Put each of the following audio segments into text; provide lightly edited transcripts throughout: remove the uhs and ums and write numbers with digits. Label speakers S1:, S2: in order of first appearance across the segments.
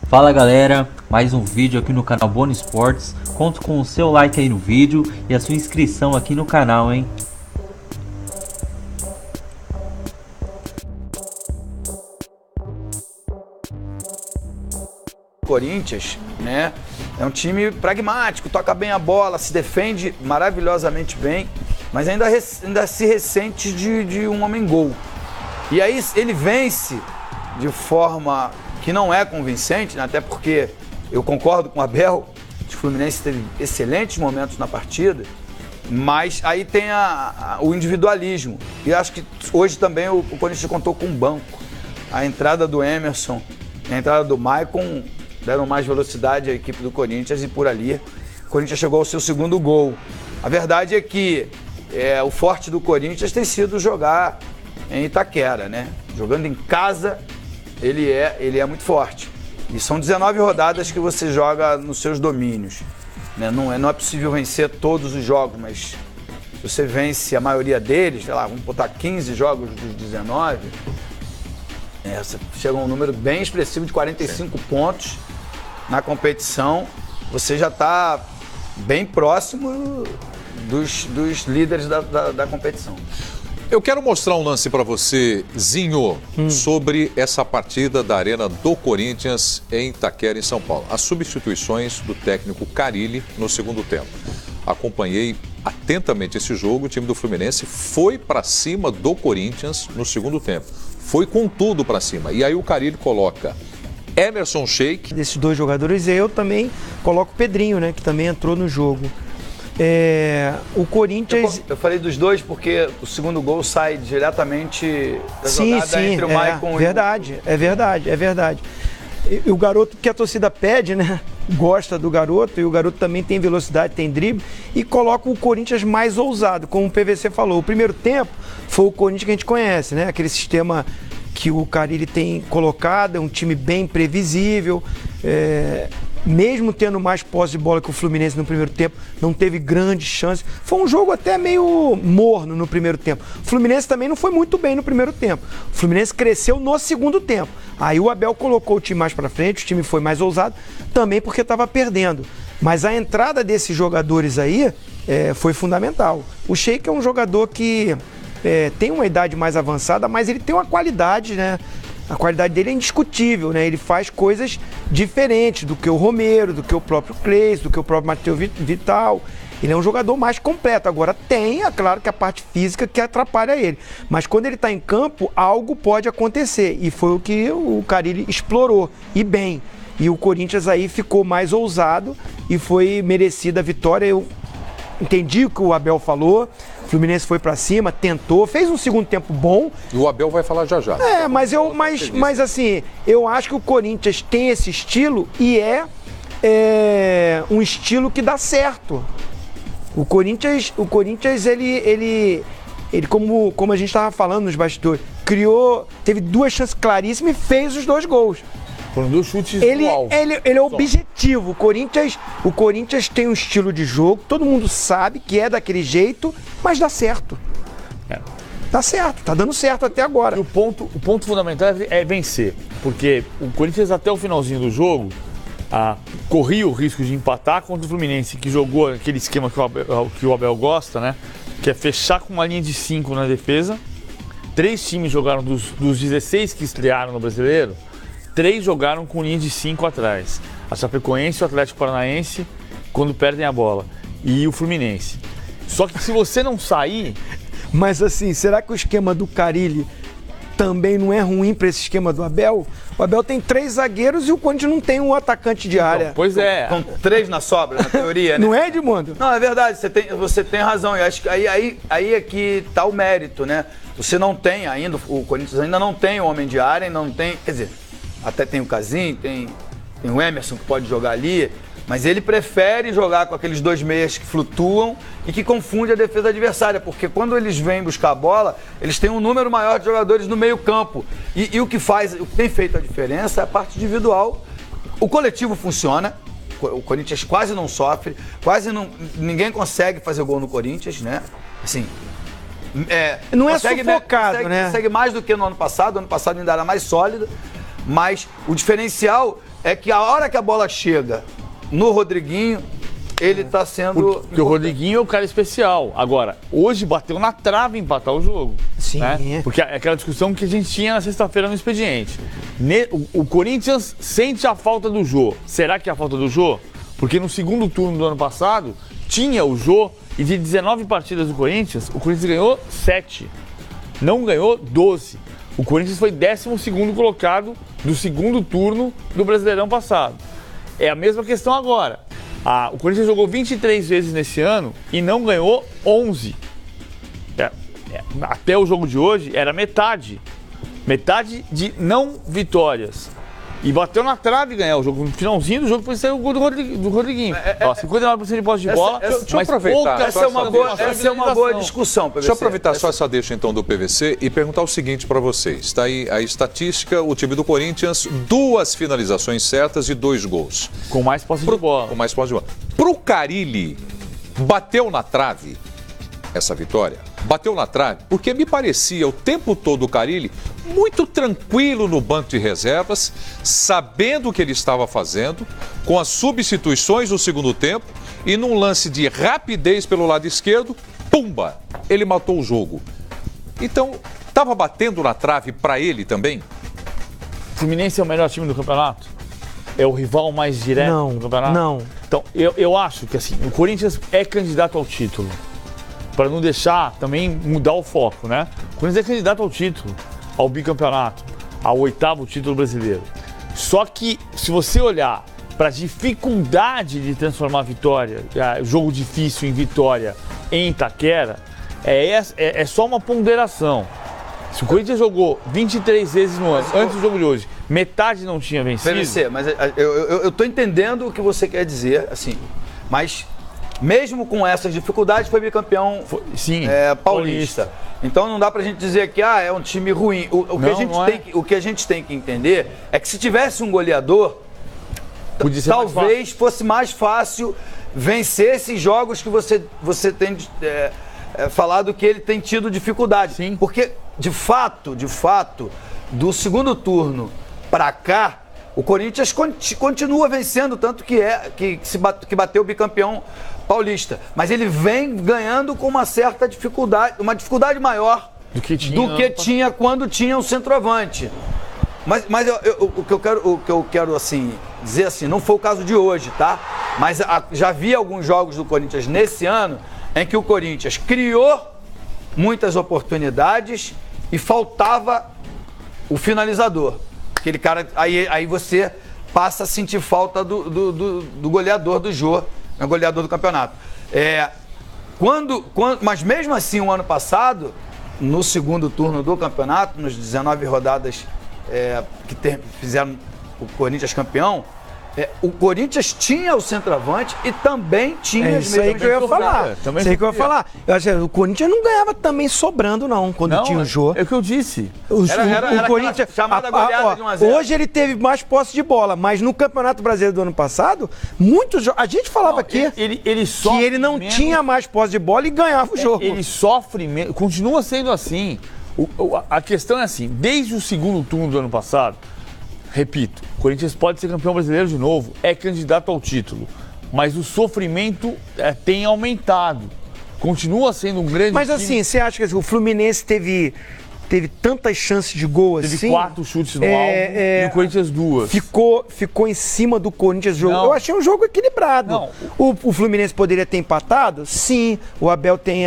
S1: Fala galera, mais um vídeo aqui no canal Bono Esportes. Conto com o seu like aí no vídeo e a sua inscrição aqui no canal, hein?
S2: Corinthians, né? É um time pragmático, toca bem a bola, se defende maravilhosamente bem, mas ainda se ressente de um homem-gol. E aí ele vence de forma que não é convincente, né? Até porque eu concordo com o Abel, o Fluminense teve excelentes momentos na partida, mas aí tem o individualismo. E acho que hoje também o Corinthians contou com um banco. A entrada do Emerson, a entrada do Maicon deram mais velocidade à equipe do Corinthians e por ali o Corinthians chegou ao seu segundo gol. A verdade é que o forte do Corinthians tem sido jogar em Itaquera, né? Jogando em casa, ele é muito forte. E são 19 rodadas que você joga nos seus domínios, né? Não é possível vencer todos os jogos, mas se você vence a maioria deles, sei lá, vamos botar 15 jogos dos 19, você chega a um número bem expressivo de 45 pontos na competição. Você já está bem próximo dos líderes da competição.
S3: Eu quero mostrar um lance para você, Zinho, sobre essa partida da Arena do Corinthians em Itaquera, em São Paulo. As substituições do técnico Carille no segundo tempo. Acompanhei atentamente esse jogo. O time do Fluminense foi para cima do Corinthians no segundo tempo. Foi com tudo para cima. E aí o Carille coloca Emerson Sheik.
S4: Desses dois jogadores, eu também coloco o Pedrinho, né, que também entrou no jogo. O Corinthians...
S2: Eu falei dos dois porque o segundo gol sai diretamente da jogada entre o Maicon e
S4: verdade, é verdade. E o garoto que a torcida pede, né, gosta do garoto, e o garoto também tem velocidade, tem drible, e coloca o Corinthians mais ousado, como o PVC falou. O primeiro tempo foi o Corinthians que a gente conhece, né, aquele sistema que o Carille tem colocado, é um time bem previsível, mesmo tendo mais posse de bola que o Fluminense no primeiro tempo, não teve grandes chances. Foi um jogo até meio morno no primeiro tempo. O Fluminense também não foi muito bem no primeiro tempo. O Fluminense cresceu no segundo tempo. Aí o Abel colocou o time mais pra frente, o time foi mais ousado, também porque estava perdendo. Mas a entrada desses jogadores aí foi fundamental. O Sheik é um jogador que tem uma idade mais avançada, mas ele tem uma qualidade, né? A qualidade dele é indiscutível, né? Ele faz coisas diferentes do que o Romero, do que o próprio Cleis, do que o próprio Matheus Vital. Ele é um jogador mais completo. Agora tem, é claro, que a parte física que atrapalha ele. Mas quando ele está em campo, algo pode acontecer. E foi o que o Carille explorou. E bem. E o Corinthians aí ficou mais ousado e foi merecida a vitória. Eu entendi o que o Abel falou. O Fluminense foi pra cima, tentou, fez um segundo tempo bom.
S3: E o Abel vai falar já.
S4: Mas assim, eu acho que o Corinthians tem esse estilo e é um estilo que dá certo. O Corinthians ele como a gente estava falando nos bastidores, teve duas chances claríssimas e fez os dois gols.
S5: Foram dois chutes
S4: ele é objetivo. O Corinthians tem um estilo de jogo, todo mundo sabe que é daquele jeito, mas dá certo. Dá certo, tá dando certo até agora.
S5: E o ponto fundamental é vencer, porque o Corinthians até o finalzinho do jogo corria o risco de empatar contra o Fluminense, que jogou aquele esquema que o Abel gosta, né? Que é fechar com uma linha de 5 na defesa. 3 times jogaram dos 16 que estrearam no Brasileiro. 3 jogaram com linha de 5 atrás. A Chapecoense e o Atlético Paranaense, quando perdem a bola. E o Fluminense. Só que se você não sair...
S4: Mas assim, será que o esquema do Carille também não é ruim para esse esquema do Abel? O Abel tem 3 zagueiros e o Corinthians não tem um atacante de área.
S5: Pois é.
S2: São 3 na sobra, na teoria, né?
S4: Não é, Edmundo?
S2: Não, é verdade, você tem razão. Eu acho que aí é que tá o mérito, né? Você não tem ainda, o Corinthians ainda não tem o homem de área, não tem... Quer dizer... Até tem o Casim, tem o Emerson que pode jogar ali, mas ele prefere jogar com aqueles 2 meias que flutuam e que confundem a defesa adversária, porque quando eles vêm buscar a bola, eles têm um número maior de jogadores no meio campo. E o que tem feito a diferença é a parte individual. O coletivo funciona, o Corinthians quase não sofre, ninguém consegue fazer gol no Corinthians, né? Assim,
S4: não é sufocado, né?
S2: Consegue mais do que no ano passado ainda era mais sólido. Mas o diferencial é que a hora que a bola chega no Rodriguinho, ele tá sendo...
S5: Porque o Rodriguinho é o cara especial. Agora, hoje bateu na trave empatar o jogo.
S4: Sim.
S5: Né? Porque é aquela discussão que a gente tinha na sexta-feira no expediente. O Corinthians sente a falta do Jô. Será que é a falta do Jô? Porque no segundo turno do ano passado, tinha o Jô e de 19 partidas do Corinthians, o Corinthians ganhou 7. Não ganhou 12. O Corinthians foi 12º colocado do segundo turno do Brasileirão passado. É a mesma questão agora. O Corinthians jogou 23 vezes nesse ano e não ganhou 11. Até o jogo de hoje era metade. Metade de não vitórias. E bateu na trave ganhar o jogo. No finalzinho do jogo foi sair o gol do Rodriguinho. 59% de posse de bola.
S3: Deixa eu aproveitar.
S2: Essa é uma boa discussão, PVC.
S3: Deixa eu aproveitar só essa deixa então do PVC e perguntar o seguinte para vocês. Está aí a estatística, o time do Corinthians, 2 finalizações certas e 2 gols.
S5: Com mais posse de bola.
S3: Com mais posse de bola. Pro Carille, bateu na trave essa vitória? Bateu na trave? Porque me parecia o tempo todo o Carille muito tranquilo no banco de reservas, sabendo o que ele estava fazendo, com as substituições no segundo tempo e num lance de rapidez pelo lado esquerdo, pumba, ele matou o jogo. Então, estava batendo na trave para ele também?
S5: O Fluminense é o melhor time do campeonato? É o rival mais direto do campeonato?
S4: Não.
S5: Então, eu acho que assim, o Corinthians é candidato ao título. Para não deixar também mudar o foco, né? O Corinthians é candidato ao título, ao bicampeonato, ao 8º título brasileiro. Só que, se você olhar para a dificuldade de transformar vitória, jogo difícil em vitória em Itaquera, é só uma ponderação. Se o Corinthians jogou 23 vezes no ano, antes do jogo de hoje, metade não tinha vencido...
S2: PVC, mas eu tô entendendo o que você quer dizer, assim, mas... Mesmo com essas dificuldades, foi bicampeão paulista. Então não dá pra gente dizer que é um time ruim. O que a gente tem que entender é que se tivesse um goleador, talvez fosse mais fácil vencer esses jogos que você tem falado que ele tem tido dificuldade.
S5: Sim.
S2: Porque, de fato, do segundo turno pra cá, o Corinthians continua vencendo, tanto que bateu o bicampeão paulista. Mas ele vem ganhando com uma certa dificuldade, uma dificuldade maior do que tinha quando tinha um centroavante. Mas o que eu quero assim, dizer assim, não foi o caso de hoje, tá? Mas já vi alguns jogos do Corinthians nesse ano em que o Corinthians criou muitas oportunidades e faltava o finalizador. Aquele cara, aí você passa a sentir falta do goleador do Jô, goleador do campeonato. Mas mesmo assim, o ano passado, no segundo turno do campeonato, nos 19 rodadas fizeram o Corinthians campeão, o Corinthians tinha o centroavante e também tinha
S4: isso aí que eu ia falar. Isso aí que eu ia falar. Eu acho que o Corinthians não ganhava também sobrando, não, quando tinha o Jô.
S5: É o que eu disse.
S2: Era
S4: Corinthians
S2: chamada goleada de 1 a 0.
S4: Hoje ele teve mais posse de bola, mas no Campeonato Brasileiro do ano passado, a gente falava aqui que ele não tinha mais posse de bola e ganhava o jogo.
S5: Ele sofre menos, continua sendo assim. A questão é assim, desde o segundo turno do ano passado, repito, o Corinthians pode ser campeão brasileiro de novo, é candidato ao título, mas o sofrimento tem aumentado. Continua sendo um grande
S4: Mas
S5: time.
S4: assim, você acha que o Fluminense teve tantas chances de gol assim?
S5: Teve 4 chutes no alvo e o Corinthians 2.
S4: Ficou em cima do Corinthians jogo. Eu achei um jogo equilibrado.
S5: Não.
S4: O Fluminense poderia ter empatado? Sim. O Abel tem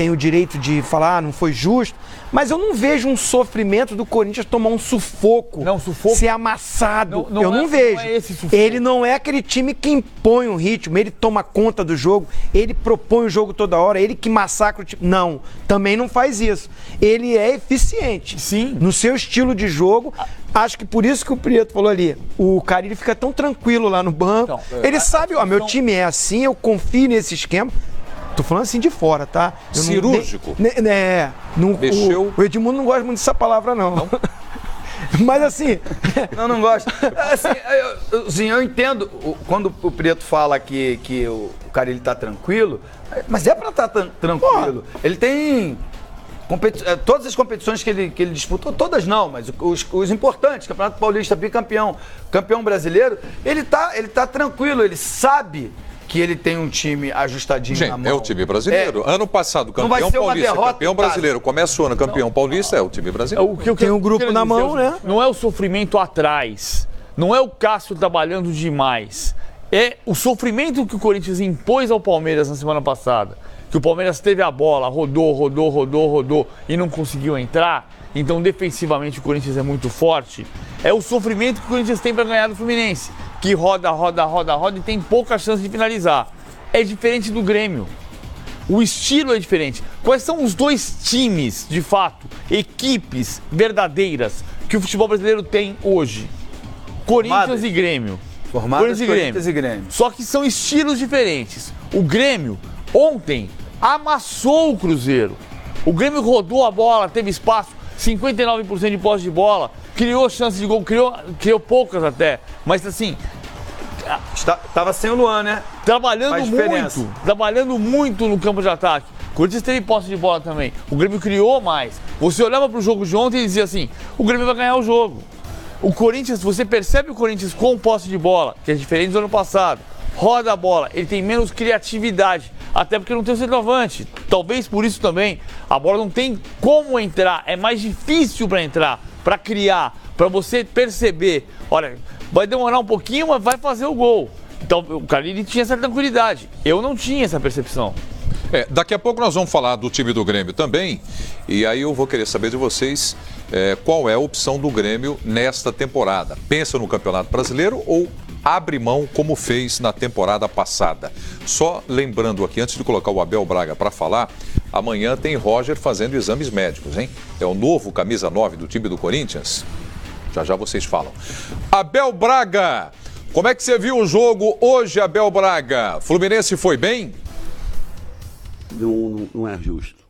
S4: o direito de falar, não foi justo. Mas eu não vejo um sofrimento do Corinthians tomar um sufoco, ser amassado. Eu não vejo.
S5: Não é esse sufoco.
S4: Ele não é aquele time que impõe um ritmo, ele toma conta do jogo, ele propõe o jogo toda hora, ele que massacra o time. Não, também não faz isso. Ele é eficiente.
S5: Sim.
S4: No seu estilo de jogo. Acho que por isso que o Prieto falou ali, o Carille fica tão tranquilo lá no banco. Então, ele sabe, meu time é assim, eu confio nesse esquema. Tô falando assim de fora, tá?
S3: Cirúrgico.
S4: Mexeu. O Edmundo não gosta muito dessa palavra, não. Mas assim...
S2: Não gosto. Assim, eu entendo quando o Prieto fala que o Carille tá tranquilo, mas é pra estar tranquilo. Ele tem todas as competições que ele disputou, todas não, mas os importantes, Campeonato Paulista, bicampeão, campeão brasileiro, ele tá tranquilo, ele sabe que ele tem um time ajustadinho na mão.
S3: É o time brasileiro. Ano passado, campeão paulista, campeão brasileiro. Começa o ano, campeão paulista, é o time brasileiro.
S5: O que eu
S4: tem um grupo na mão, né?
S5: Não é o sofrimento atrás, não é o Cássio trabalhando demais. É o sofrimento que o Corinthians impôs ao Palmeiras na semana passada. Que o Palmeiras teve a bola, rodou e não conseguiu entrar. Então, defensivamente, o Corinthians é muito forte. É o sofrimento que o Corinthians tem para ganhar do Fluminense. Que roda e tem pouca chance de finalizar. É diferente do Grêmio. O estilo é diferente. Quais são os dois times, de fato, equipes verdadeiras que o futebol brasileiro tem hoje? Corinthians e Grêmio.
S2: Formadas Corinthians e Grêmio.
S5: Só que são estilos diferentes. O Grêmio, ontem, amassou o Cruzeiro. O Grêmio rodou a bola, teve espaço, 59% de posse de bola, criou chances de gol, criou poucas até. Mas assim...
S2: Tava sem o Luan, né?
S5: Trabalhando muito no campo de ataque. O Corinthians teve posse de bola também. O Grêmio criou mais. Você olhava para o jogo de ontem e dizia assim, o Grêmio vai ganhar o jogo. O Corinthians, você percebe o Corinthians com posse de bola, que é diferente do ano passado. Roda a bola, ele tem menos criatividade, até porque não tem o centroavante. Talvez por isso também a bola não tem como entrar, é mais difícil para entrar, para criar, para você perceber. Olha, vai demorar um pouquinho, mas vai fazer o gol. Então o Carille tinha essa tranquilidade, eu não tinha essa percepção.
S3: Daqui a pouco nós vamos falar do time do Grêmio também, e aí eu vou querer saber de vocês qual é a opção do Grêmio nesta temporada. Pensa no Campeonato Brasileiro ou abre mão como fez na temporada passada? Só lembrando aqui, antes de colocar o Abel Braga para falar, amanhã tem Roger fazendo exames médicos, hein? É o novo camisa 9 do time do Corinthians. Já vocês falam. Abel Braga, como é que você viu o jogo hoje, Abel Braga? Fluminense foi bem?
S6: Não é justo.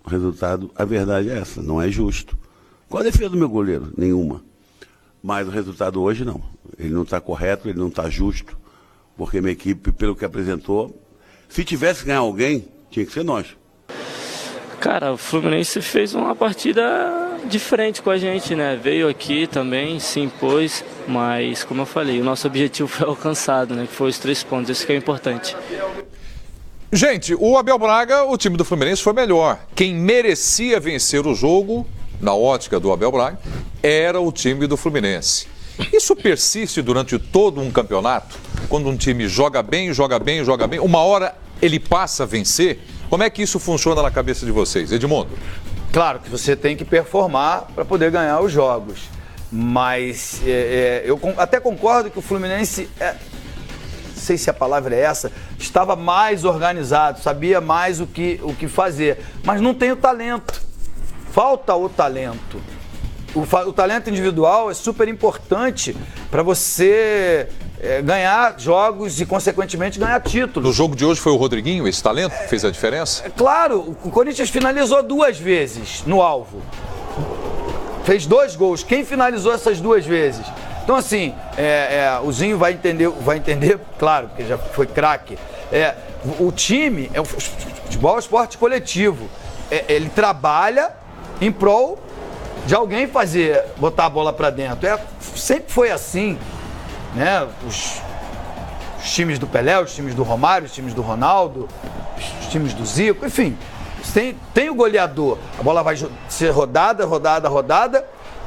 S6: O resultado, a verdade é essa, não é justo. Qual a defesa do meu goleiro? Nenhuma. Mas o resultado hoje não. Ele não está correto, ele não está justo, porque minha equipe, pelo que apresentou, se tivesse que ganhar alguém, tinha que ser nós.
S7: Cara, o Fluminense fez uma partida diferente com a gente, né? Veio aqui também, se impôs, mas, como eu falei, o nosso objetivo foi alcançado, né? Que foi os 3 pontos, isso que é importante.
S3: Gente, o Abel Braga, o time do Fluminense foi melhor. Quem merecia vencer o jogo, na ótica do Abel Braga, era o time do Fluminense. Isso persiste durante todo um campeonato? Quando um time joga bem, uma hora ele passa a vencer? Como é que isso funciona na cabeça de vocês? Edmundo?
S2: Claro que você tem que performar para poder ganhar os jogos. Mas eu até concordo que o Fluminense... não sei se a palavra é essa, estava mais organizado, sabia mais o que fazer, mas não tem o talento, falta o talento. O talento individual é super importante para você ganhar jogos e, consequentemente, ganhar títulos.
S3: No jogo de hoje foi o Rodriguinho, esse talento que fez a diferença?
S2: Claro, o Corinthians finalizou 2 vezes no alvo, fez 2 gols, quem finalizou essas 2 vezes? Então, assim, o Zinho vai entender, claro, porque já foi craque. O time, o futebol é um esporte coletivo. Ele trabalha em prol de alguém botar a bola para dentro. Sempre foi assim, né? Os times do Pelé, os times do Romário, os times do Ronaldo, os times do Zico, enfim. Tem o goleador. A bola vai ser rodada,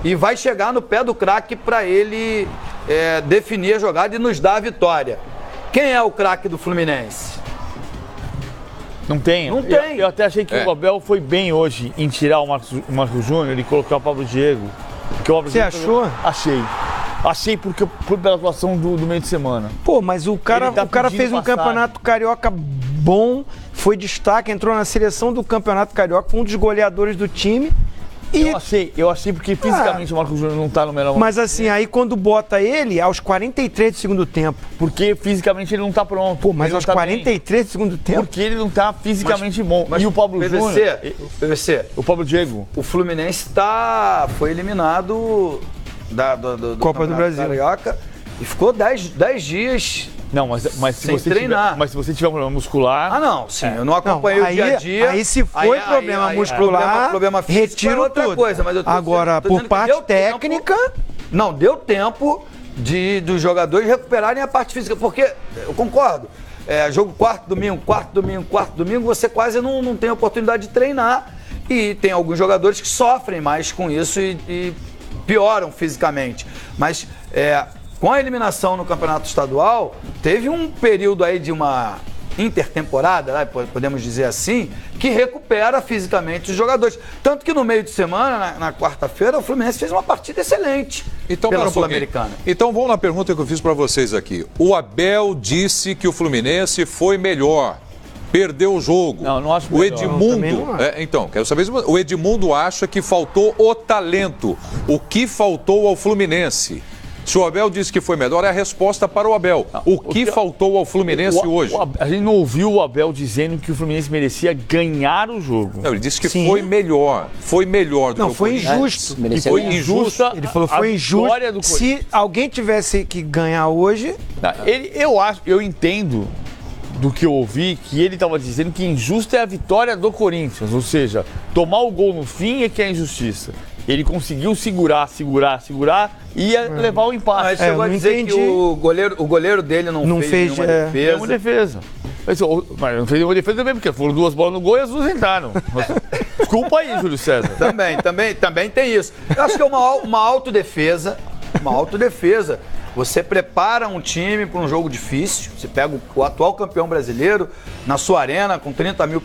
S2: e vai chegar no pé do craque para ele definir a jogada e nos dar a vitória. Quem é o craque do Fluminense?
S5: Não tem. Eu até achei que o Abel foi bem hoje em tirar o Marcos Júnior e colocar o Pablo Diego.
S4: Você achou?
S5: Achei porque pela atuação do meio de semana.
S4: Pô, mas o cara fez um campeonato carioca bom, foi destaque, entrou na seleção do campeonato carioca, foi um dos goleadores do time.
S5: Eu achei porque fisicamente o Marcos Júnior não tá no melhor momento.
S4: Mas assim, aí quando bota ele, aos 43 do segundo tempo.
S5: Porque fisicamente ele não tá pronto.
S4: Pô, mas aos 43 do segundo tempo?
S5: Porque ele não tá fisicamente bom.
S2: Mas
S5: e o Pablo Júnior...
S2: PVC,
S5: o Pablo Diego.
S2: O Fluminense foi eliminado do
S4: Copa do Brasil.
S2: Carioca e ficou 10 dias
S5: Não, mas se
S2: sem
S5: você
S2: treinar.
S5: tiver, mas se você tiver um problema muscular...
S2: Ah, não, sim, eu não acompanhei o dia a dia.
S4: Aí se foi problema muscular,
S2: problema físico,
S4: retiro
S2: é outra
S4: tudo.
S2: coisa. Mas eu
S4: Agora, por parte técnica...
S2: Não, deu tempo dos jogadores recuperarem a parte física, porque, eu concordo, jogo quarto domingo, você quase não tem oportunidade de treinar. E tem alguns jogadores que sofrem mais com isso e pioram fisicamente. Mas com a eliminação no campeonato estadual, teve um período aí de uma intertemporada, né, podemos dizer assim, que recupera fisicamente os jogadores. Tanto que no meio de semana, na quarta-feira, o Fluminense fez uma partida excelente pela Sul-Americana.
S3: Então vamos na pergunta que eu fiz para vocês aqui. O Abel disse que o Fluminense foi melhor. Perdeu o jogo.
S5: Não acho
S3: o Edmundo. Então, quero saber se o Edmundo acha que faltou o talento. O que faltou ao Fluminense? Se o Abel disse que foi melhor, é a resposta para o Abel. O que faltou ao Fluminense hoje?
S5: A gente não ouviu o Abel dizendo que o Fluminense merecia ganhar o jogo.
S3: Não, ele disse que foi melhor. Foi melhor do que o
S4: Corinthians. Não, foi injusto.
S3: E foi injusta.
S4: Ele falou que foi injusto. Se alguém tivesse que ganhar hoje...
S5: Eu entendo do que eu ouvi, que ele estava dizendo que injusta é a vitória do Corinthians. Ou seja, tomar o gol no fim é que é injustiça. Ele conseguiu segurar e ia levar o empate.
S2: Mas chegou a dizer que o goleiro dele não fez nenhuma defesa.
S5: Mas não fez nenhuma defesa também, porque foram 2 bolas no gol e as 2 entraram. Desculpa aí, Júlio César.
S2: Também tem isso. Eu acho que é uma autodefesa. Você prepara um time para um jogo difícil. Você pega o atual campeão brasileiro na sua arena com 30 mil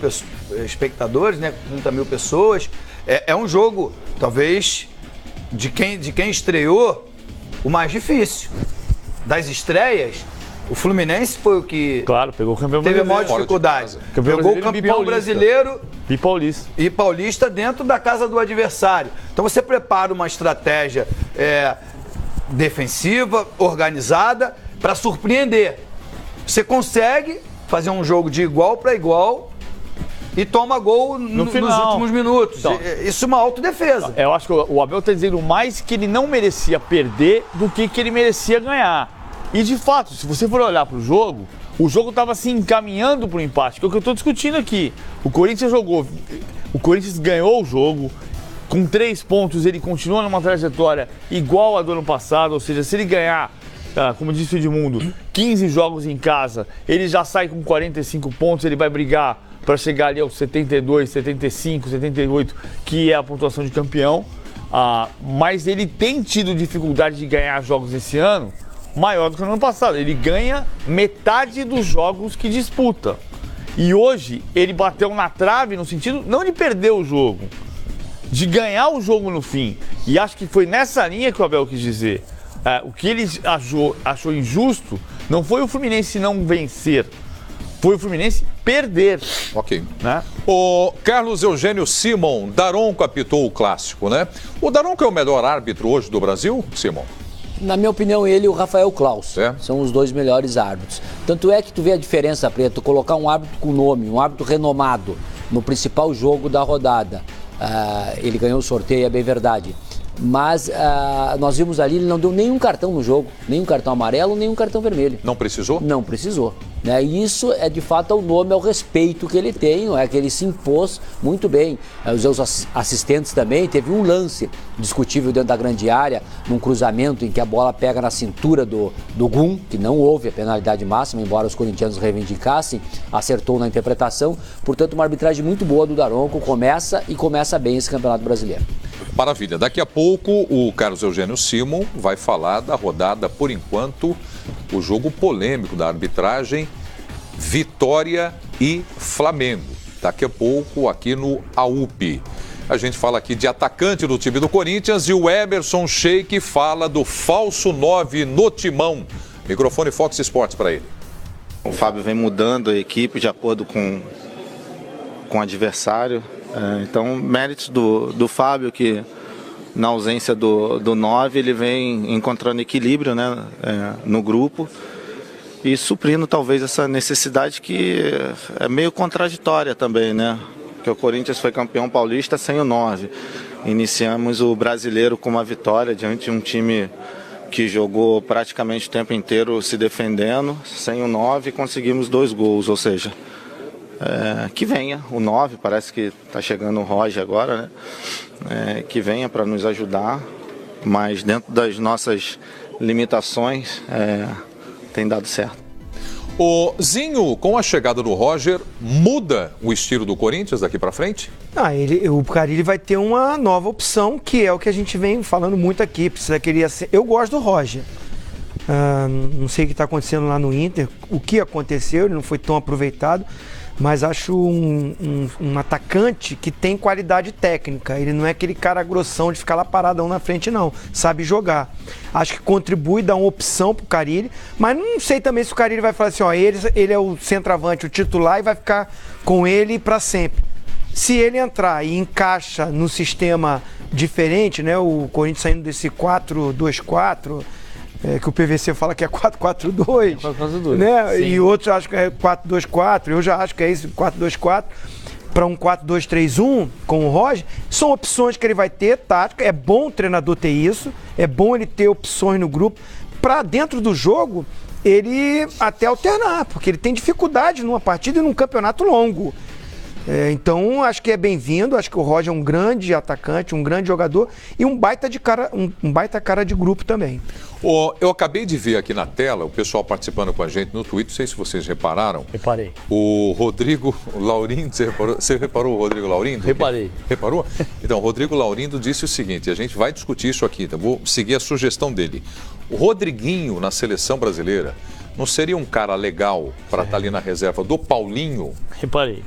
S2: espectadores, né? Com 30 mil pessoas. É um jogo, talvez, de quem estreou, o mais difícil. Das estreias, o Fluminense foi o que
S5: pegou o campeão
S2: teve a maior dificuldade. Pegou o campeão brasileiro e paulista dentro da casa do adversário. Então você prepara uma estratégia defensiva, organizada, para surpreender. Você consegue fazer um jogo de igual para igual e toma gol nos últimos minutos. Então, isso é uma autodefesa.
S5: Eu acho que o Abel está dizendo mais que ele não merecia perder do que ele merecia ganhar. E de fato, se você for olhar para o jogo estava se encaminhando para o empate, que é o que eu estou discutindo aqui. O Corinthians ganhou o jogo. Com 3 pontos, ele continua numa trajetória igual a do ano passado, ou seja, se ele ganhar, como disse o Edmundo, 15 jogos em casa, ele já sai com 45 pontos, ele vai brigar para chegar ali aos 72, 75, 78, que é a pontuação de campeão. Mas ele tem tido dificuldade de ganhar jogos esse ano maior do que no ano passado. Ele ganha metade dos jogos que disputa. E hoje ele bateu na trave no sentido não de perder o jogo, de ganhar o jogo no fim. E acho que foi nessa linha que o Abel quis dizer. O que ele achou injusto não foi o Fluminense não vencer, foi o Fluminense perder.
S3: Ok. Né? O Carlos Eugênio Simon, Daronco apitou o clássico, né? O Daronco é o melhor árbitro hoje do Brasil, Simon?
S8: Na minha opinião, ele e o Rafael Claus são os 2 melhores árbitros. Tanto é que tu vê a diferença, Preto, colocar um árbitro com nome, um árbitro renomado no principal jogo da rodada. Ele ganhou o sorteio, é bem verdade. Mas nós vimos ali, ele não deu nenhum cartão no jogo, nenhum cartão amarelo, nenhum cartão vermelho.
S3: Não precisou?
S8: Não precisou. Né? E isso é de fato ao nome, ao respeito que ele tem, não é? Que ele se impôs muito bem. Os seus assistentes também, teve um lance discutível dentro da grande área, num cruzamento em que a bola pega na cintura do Gum, que não houve a penalidade máxima, embora os corintianos reivindicassem, acertou na interpretação. Portanto, uma arbitragem muito boa do Daronco, começa bem esse Campeonato Brasileiro.
S3: Maravilha. Daqui a pouco o Carlos Eugênio Simon vai falar da rodada, por enquanto, o jogo polêmico da arbitragem, Vitória e Flamengo. Daqui a pouco aqui no AUP. A gente fala aqui de atacante do time do Corinthians e o Emerson Sheik fala do falso 9 no timão. Microfone Fox Sports para ele.
S9: O Fábio vem mudando a equipe de acordo com o adversário. Então, méritos do Fábio, que na ausência do 9, ele vem encontrando equilíbrio, né, no grupo e suprindo talvez essa necessidade que é meio contraditória também, né? Porque o Corinthians foi campeão paulista sem o 9. Iniciamos o brasileiro com uma vitória diante de um time que jogou praticamente o tempo inteiro se defendendo, sem o 9 conseguimos 2 gols, ou seja, que venha o 9, parece que está chegando o Roger agora, né? Que venha para nos ajudar, mas dentro das nossas limitações tem dado certo.
S3: O Zinho, com a chegada do Roger, muda o estilo do Corinthians daqui para frente?
S4: O Carille vai ter uma nova opção, que é o que a gente vem falando muito aqui. Eu gosto do Roger. Não sei o que está acontecendo lá no Inter, o que aconteceu, ele não foi tão aproveitado, mas acho um atacante que tem qualidade técnica. Ele não é aquele cara grossão de ficar lá paradão na frente, não. Sabe jogar. Acho que contribui, dá uma opção pro Carille, mas não sei também se o Carille vai falar assim, ele é o centroavante, o titular, e vai ficar com ele para sempre. Se ele entrar e encaixa no sistema diferente, né? O Corinthians saindo desse 4-2-4... que o PVC fala que é 4-4-2,
S5: 4-4-2,
S4: né? E outros acham que é 4-2-4, eu já acho que é isso, 4-2-4, para um 4-2-3-1 com o Roger. São opções que ele vai ter, tática, é bom o treinador ter isso, é bom ele ter opções no grupo, para dentro do jogo ele até alternar, porque ele tem dificuldade numa partida e num campeonato longo. Então, acho que é bem-vindo, acho que o Roger é um grande atacante, um grande jogador e um baita cara de grupo também.
S3: Eu acabei de ver aqui na tela o pessoal participando com a gente no Twitter, não sei se vocês repararam.
S5: Reparei.
S3: O Rodrigo Laurindo, você reparou o Rodrigo Laurindo?
S5: Reparei.
S3: Reparou? Então, o Rodrigo Laurindo disse o seguinte, a gente vai discutir isso aqui, então vou seguir a sugestão dele. O Rodriguinho na seleção brasileira não seria um cara legal para estar ali na reserva do Paulinho?
S5: Reparei.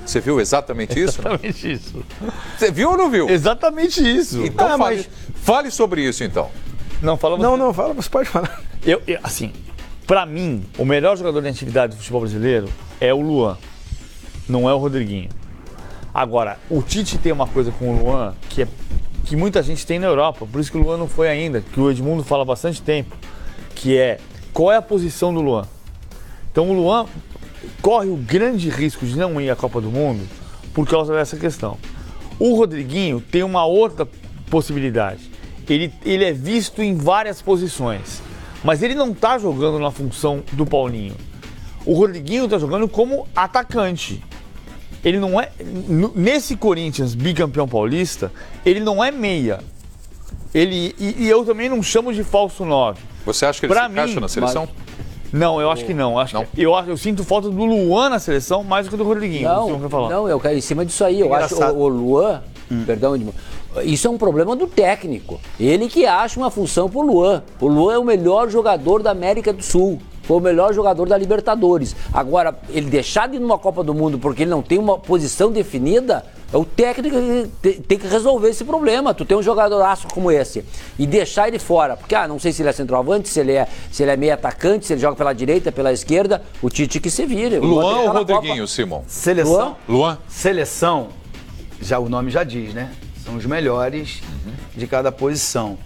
S3: Você viu exatamente isso?
S5: Exatamente isso.
S3: Você viu ou não viu?
S5: Exatamente isso.
S3: Então fale sobre isso, então.
S5: Não, fala você.
S4: Não, fala, você pode falar.
S5: Assim, pra mim, o melhor jogador de atividade do futebol brasileiro é o Luan, não é o Rodriguinho. Agora, o Tite tem uma coisa com o Luan que muita gente tem na Europa, por isso que o Luan não foi ainda, que o Edmundo fala há bastante tempo, que é qual é a posição do Luan. Então o Luan corre o grande risco de não ir à Copa do Mundo por causa dessa questão. O Rodriguinho tem uma outra possibilidade. Ele é visto em várias posições, mas ele não está jogando na função do Paulinho. O Rodriguinho está jogando como atacante. Ele não é... Nesse Corinthians bicampeão paulista, ele não é meia. E eu também não chamo de falso 9.
S3: Você acha que ele se encaixa na seleção?
S5: Não, eu acho que não. Eu sinto falta do Luan na seleção mais do que do Rodriguinho.
S8: Não, eu quero em cima disso aí. Eu acho o Luan, perdão, Edmundo, isso é um problema do técnico. Ele que acha uma função pro Luan. O Luan é o melhor jogador da América do Sul. Foi o melhor jogador da Libertadores. Agora, ele deixar de ir numa Copa do Mundo porque ele não tem uma posição definida, é o técnico que tem que resolver esse problema. Tu tem um jogadoraço como esse e deixar ele fora, porque não sei se ele é centroavante, se ele é meio atacante, se ele joga pela direita, pela esquerda, o Tite que se vire.
S3: Luan ou Rodriguinho, Simon?
S2: Seleção?
S3: Luan?
S2: Seleção, o nome já diz, né? São os melhores de cada posição.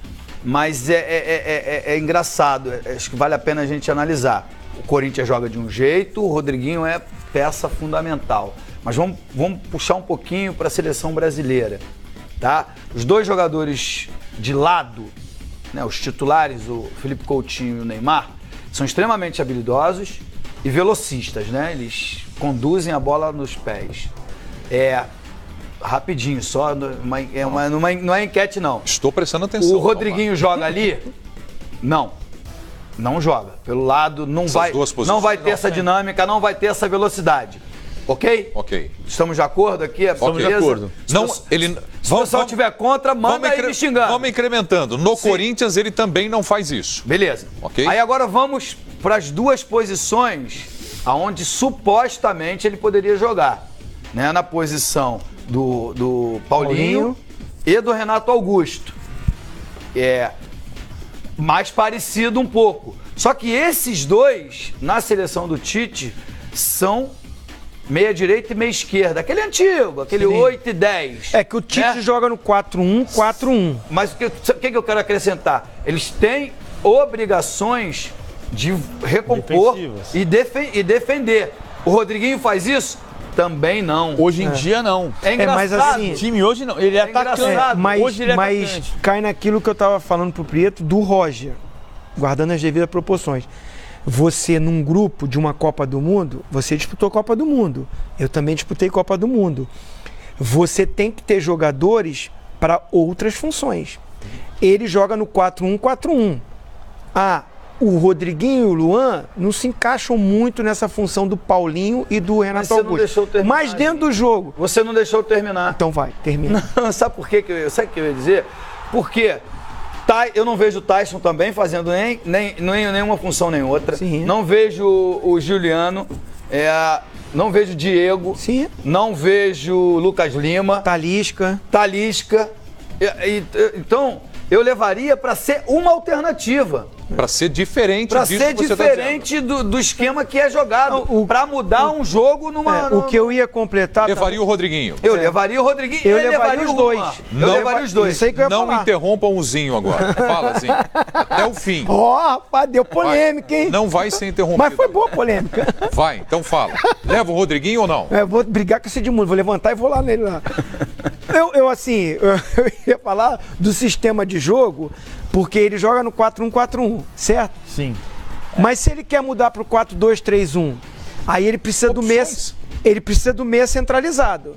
S2: Mas é engraçado, acho que vale a pena a gente analisar. O Corinthians joga de um jeito, o Rodriguinho é peça fundamental. Mas vamos puxar um pouquinho para a seleção brasileira, tá? Os dois jogadores de lado, né, os titulares, o Felipe Coutinho e o Neymar, são extremamente habilidosos e velocistas, né? Eles conduzem a bola nos pés. Rapidinho, só não é enquete, não.
S3: Estou prestando atenção.
S2: O Rodriguinho joga ali? Não joga. Pelo lado, não vai ter essa dinâmica, não vai ter essa velocidade. Ok?
S3: Ok.
S2: Estamos de acordo aqui?
S5: Estamos de acordo.
S2: Se o pessoal estiver contra, manda aí me xingando.
S3: Vamos incrementando. No Corinthians, ele também não faz isso.
S2: Beleza.
S3: Ok.
S2: Aí agora vamos para as duas posições aonde supostamente ele poderia jogar. Né? Na posição do Paulinho e do Renato Augusto. É mais parecido um pouco. Só que esses dois, na seleção do Tite, são meia direita e meia esquerda. Aquele antigo, aquele 8 e 10.
S4: É que o Tite joga no 4-1, 4-1.
S2: Mas o que eu quero acrescentar? Eles têm obrigações de recompor e defender. O Rodriguinho faz isso? Também não.
S5: Hoje em dia não.
S2: É engraçado.
S4: Mas assim,
S5: o time hoje não. Ele é atacante.
S4: Mas
S5: hoje ele é
S4: mas
S5: atacante.
S4: cai naquilo que eu tava falando pro Prieto do Roger. guardando as devidas proporções. Você, num grupo de uma Copa do Mundo, você disputou Copa do Mundo. Eu também disputei Copa do Mundo. Você tem que ter jogadores para outras funções. Ele joga no 4-1-4-1. O Rodriguinho e o Luan não se encaixam muito nessa função do Paulinho e do Renato
S2: você
S4: Augusto.
S2: Não deixou terminar,
S4: mas dentro do jogo.
S2: Você não deixou eu terminar.
S4: Então vai, termina.
S2: Não, sabe por quê? Sabe o que eu ia dizer? Porque eu não vejo o Tyson também fazendo nenhuma função nem outra.
S4: Sim.
S2: Não vejo o Juliano. Não vejo o Diego.
S4: Sim.
S2: Não vejo o Lucas Lima.
S4: Talisca.
S2: Então, eu levaria para ser uma alternativa.
S3: Para ser diferente
S2: Para
S3: disso
S2: ser
S3: que você
S2: diferente do esquema que é jogado. Para mudar um jogo numa...
S4: O que eu ia completar...
S3: Levaria o Rodriguinho.
S2: Eu levaria o Rodriguinho.
S4: Eu levaria os dois.
S2: Eu levaria os dois.
S4: Isso aí que eu ia
S3: Não
S4: falar.
S3: interrompam o Zinho agora. Fala, Zinho. Até o fim.
S4: Rapaz, deu polêmica, hein?
S3: Não vai ser interrompido.
S4: Mas foi boa a polêmica.
S3: Vai, então fala. Leva o Rodriguinho ou não?
S4: Eu vou brigar com esse Edmundo, vou levantar e vou lá nele lá. Eu ia falar do sistema de jogo, porque ele joga no 4-1-4-1, certo?
S5: Sim.
S4: Mas se ele quer mudar para o 4-2-3-1, aí ele precisa do meia centralizado.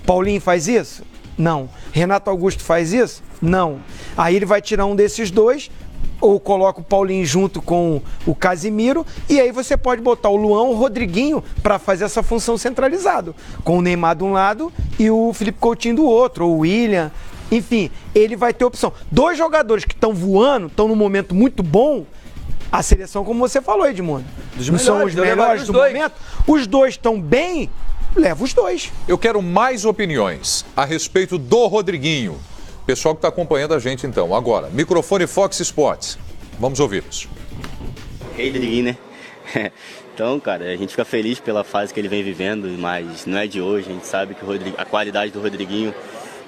S4: Paulinho faz isso? Não. Renato Augusto faz isso? Não. Aí ele vai tirar um desses dois, ou coloca o Paulinho junto com o Casimiro, e aí você pode botar o Luan ou o Rodriguinho para fazer essa função centralizado, com o Neymar de um lado e o Felipe Coutinho do outro, ou o William. Enfim, ele vai ter opção. Dois jogadores que estão voando, estão num momento muito bom. A seleção, como você falou, Edmundo, não são os melhores do momento. Os dois estão bem, leva os dois.
S3: Eu quero mais opiniões a respeito do Rodriguinho. Pessoal que está acompanhando a gente, então. Agora, microfone Fox Sports. Vamos ouvi-los.
S10: Rodriguinho, né? Então, cara, a gente fica feliz pela fase que ele vem vivendo, mas não é de hoje. A gente sabe que a qualidade do Rodriguinho,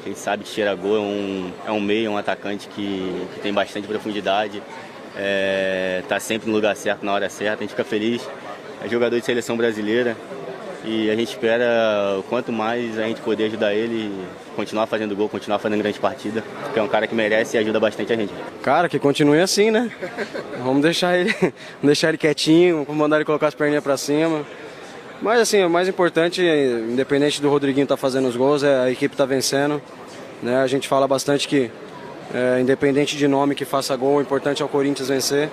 S10: a gente sabe que cheira gol, é um meio, um atacante que tem bastante profundidade, tá sempre no lugar certo, na hora certa. A gente fica feliz. É jogador de seleção brasileira e a gente espera, quanto mais a gente poder ajudar ele, continuar fazendo gol, continuar fazendo grande partida, porque é um cara que merece e ajuda bastante a gente.
S11: Cara, que continue assim, né? Vamos deixar ele quietinho, vamos mandar ele colocar as perninhas pra cima. Mas assim, o mais importante, independente do Rodriguinho estar fazendo os gols, a equipe tá vencendo, né? A gente fala bastante que, independente de nome que faça gol, o importante é o Corinthians vencer,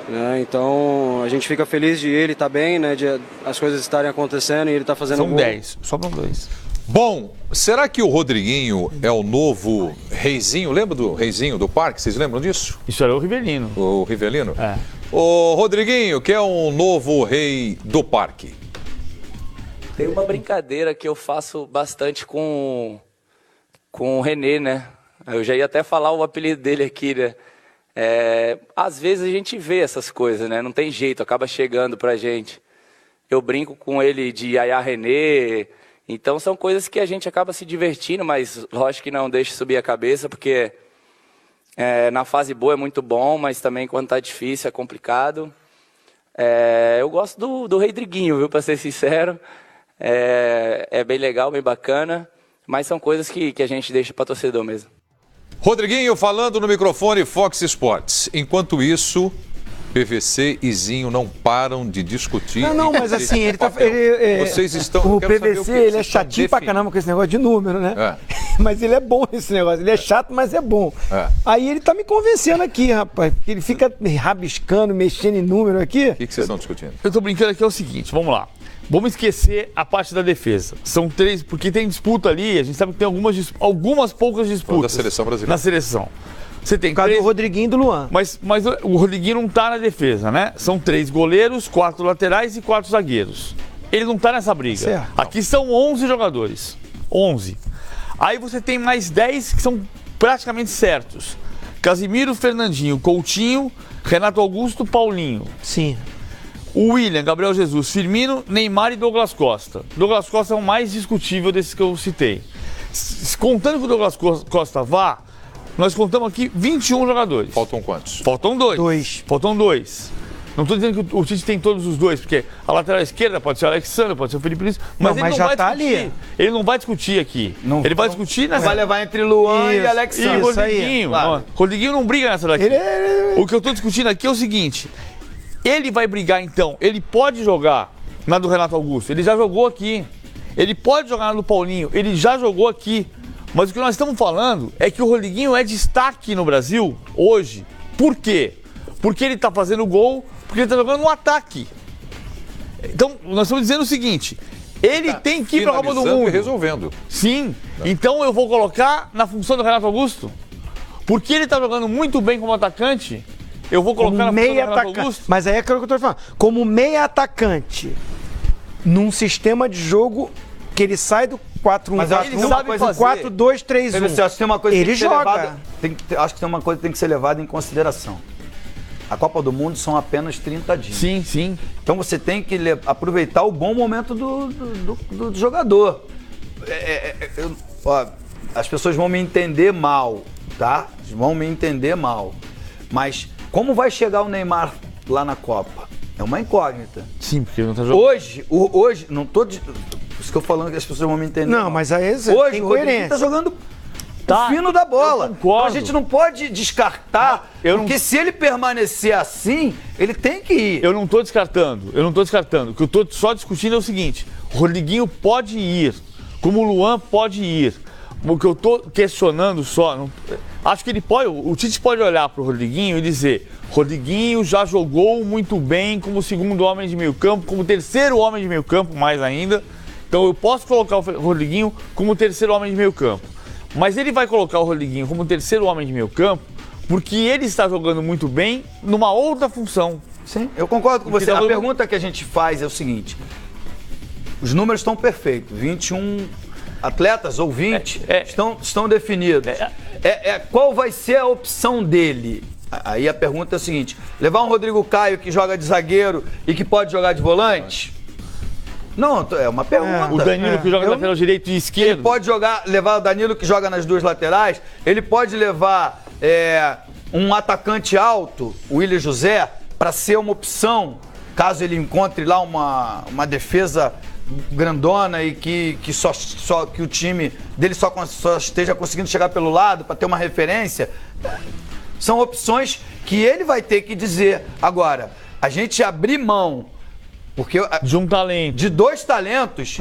S11: né? Então a gente fica feliz de ele estar bem, né? De as coisas estarem acontecendo e ele tá fazendo gol.
S5: São 10, sobram 2.
S3: Bom, será que o Rodriguinho é o novo Reizinho? Lembra do Reizinho do Parque? Vocês lembram disso?
S5: Isso era o Rivelino.
S3: O Rivelino?
S5: É.
S3: O Rodriguinho, que é um novo rei do Parque.
S7: Tem uma brincadeira que eu faço bastante com o René, né? Eu já ia até falar o apelido dele aqui, né? Às vezes a gente vê essas coisas, né? Não tem jeito, acaba chegando pra gente. Eu brinco com ele de Yaya René. Então são coisas que a gente acaba se divertindo, mas lógico que não deixa subir a cabeça, porque na fase boa é muito bom, mas também quando tá difícil é complicado. Eu gosto do Rodriguinho, viu, pra ser sincero. É bem legal, bem bacana, mas são coisas que a gente deixa para torcedor mesmo.
S3: Rodriguinho falando no microfone Fox Sports. Enquanto isso, PVC e Zinho não param de discutir.
S4: Não, mas assim, ele tá.
S3: Vocês estão.
S4: O PVC, ele é chatinho pra caramba com esse negócio de número, né? Mas ele é bom nesse negócio. Ele é chato, mas é bom. Aí ele tá me convencendo aqui, rapaz. Ele fica rabiscando, mexendo em número aqui.
S3: O que vocês estão discutindo?
S5: Eu tô brincando aqui, é o seguinte, vamos lá. Vamos esquecer a parte da defesa. São 3, porque tem disputa ali, a gente sabe que tem algumas poucas disputas.
S3: Da seleção brasileira.
S5: Na seleção. Você tem
S4: 3... do Rodriguinho e do Luan.
S5: Mas o Rodriguinho não tá na defesa, né? São 3 goleiros, 4 laterais e 4 zagueiros. Ele não tá nessa briga.
S4: Certo.
S5: Aqui são 11 jogadores. 11. Aí você tem mais 10 que são praticamente certos. Casimiro, Fernandinho, Coutinho, Renato Augusto, Paulinho.
S4: Sim.
S5: O William, Gabriel Jesus, Firmino, Neymar e Douglas Costa. Douglas Costa é o mais discutível desses que eu citei. Contando que o Douglas Costa vá, nós contamos aqui 21 jogadores.
S3: Faltam quantos?
S5: Faltam 2. Faltam 2. Não estou dizendo que o Tite tem todos os dois, porque a lateral esquerda pode ser o Alexandre, pode ser o Felipe Luiz, mas ele não
S4: já
S5: vai
S4: tá
S5: discutir.
S4: ali.
S5: Ele não vai discutir aqui. Ele vai discutir nessa...
S2: Vai levar entre Luan e Alexandre.
S5: E Rodriguinho.
S2: Claro.
S5: Rodriguinho não briga nessa daqui. O que eu estou discutindo aqui é o seguinte, ele vai brigar então, ele pode jogar na do Renato Augusto, ele já jogou aqui. Ele pode jogar na do Paulinho, ele já jogou aqui. Mas o que nós estamos falando é que o Rodriguinho é destaque no Brasil hoje. Por quê? Porque ele está fazendo gol, porque ele está jogando no ataque. Então, nós estamos dizendo o seguinte, ele tem que ir para a Copa do Mundo.
S3: E resolvendo.
S5: Sim, então eu vou colocar na função do Renato Augusto. Porque ele está jogando muito bem como atacante, eu vou colocar na função do Renato Augusto.
S4: Mas aí é aquilo que eu estou falando. Como meia atacante, num sistema de jogo que ele sai do 4-1,
S2: mas acho que tem uma coisa
S4: 4-2-3-1.
S2: Acho que tem uma coisa
S4: ele joga.
S2: Acho que tem uma coisa que tem que ser levada em consideração. A Copa do Mundo são apenas 30 dias.
S5: Sim, sim.
S2: Então você tem que aproveitar o bom momento do jogador. As pessoas vão me entender mal, tá? Vão me entender mal. Mas como vai chegar o Neymar lá na Copa? É uma incógnita.
S5: Sim, porque ele não tá jogando.
S2: Hoje, não tô... Por isso que eu falando que as pessoas vão me entender.
S4: Não, mas aí
S2: hoje
S4: tem
S2: o Rodriguinho
S4: coerência.
S2: tá jogando o fino da bola. Então a gente não pode descartar, porque se ele permanecer assim, ele tem que ir.
S5: Eu não tô descartando. O que eu tô só discutindo é o seguinte, o Rodriguinho pode ir, como o Luan pode ir. O que eu tô questionando só, acho que ele pode, o Tite pode olhar pro Rodriguinho e dizer, Rodriguinho já jogou muito bem como segundo homem de meio campo, como terceiro homem de meio campo, mais ainda. Então eu posso colocar o Rodriguinho como terceiro homem de meio campo. Mas ele vai colocar o Rodriguinho como terceiro homem de meio campo porque ele está jogando muito bem numa outra função.
S2: Sim, eu concordo com você. A pergunta que a gente faz é o seguinte, os números estão perfeitos, 21 atletas ou 20 estão definidos. Qual vai ser a opção dele? Aí a pergunta é a seguinte, levar um Rodrigo Caio que joga de zagueiro e que pode jogar de volante? Não, é uma pergunta.
S5: O Danilo que joga lateral direito e esquerdo.
S2: Ele pode levar o Danilo que joga nas duas laterais, ele pode levar um atacante alto, o Willian José, para ser uma opção, caso ele encontre lá uma defesa grandona e que o time dele só esteja conseguindo chegar pelo lado para ter uma referência. São opções que ele vai ter que dizer. Agora, a gente abrir mão porque
S5: de um talento,
S2: de dois talentos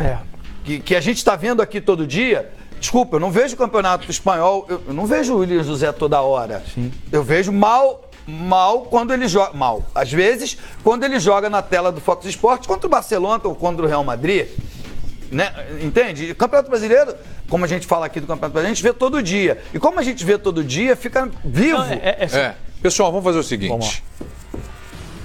S2: que a gente está vendo aqui todo dia. Desculpa, eu não vejo o campeonato espanhol, eu não vejo o Willian José toda hora. Sim. Eu vejo mal quando ele joga. Mal. Às vezes, quando ele joga na tela do Fox Sports contra o Barcelona ou contra o Real Madrid. Né? Entende? O Campeonato Brasileiro, como a gente fala aqui do Campeonato Brasileiro, a gente vê todo dia. E como a gente vê todo dia, fica vivo. Não,
S3: Pessoal, vamos fazer o seguinte.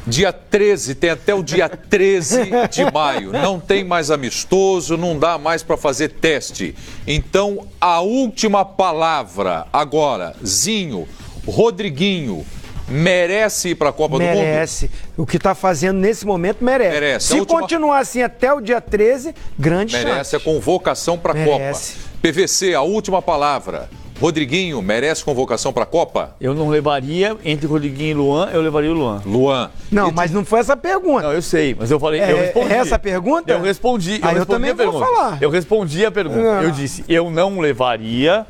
S3: Dia 13, tem até o dia 13 de maio. Não tem mais amistoso, não dá mais para fazer teste. Então, a última palavra agora, Zinho, Rodriguinho, merece ir para a Copa do Mundo?
S4: Merece. O que está fazendo nesse momento merece. Se continuar assim até o dia 13, grande chance.
S3: Merece a convocação para a Copa. PVC, a última palavra. Rodriguinho, merece convocação para a Copa?
S5: Eu não levaria, entre Rodriguinho e Luan, eu levaria o Luan.
S3: Luan.
S4: Não, mas não foi essa a pergunta.
S5: Não, eu sei, mas eu falei, eu respondi.
S4: Essa a pergunta?
S5: Eu respondi.
S4: Eu também vou falar.
S5: Eu respondi a pergunta. Eu disse, eu não levaria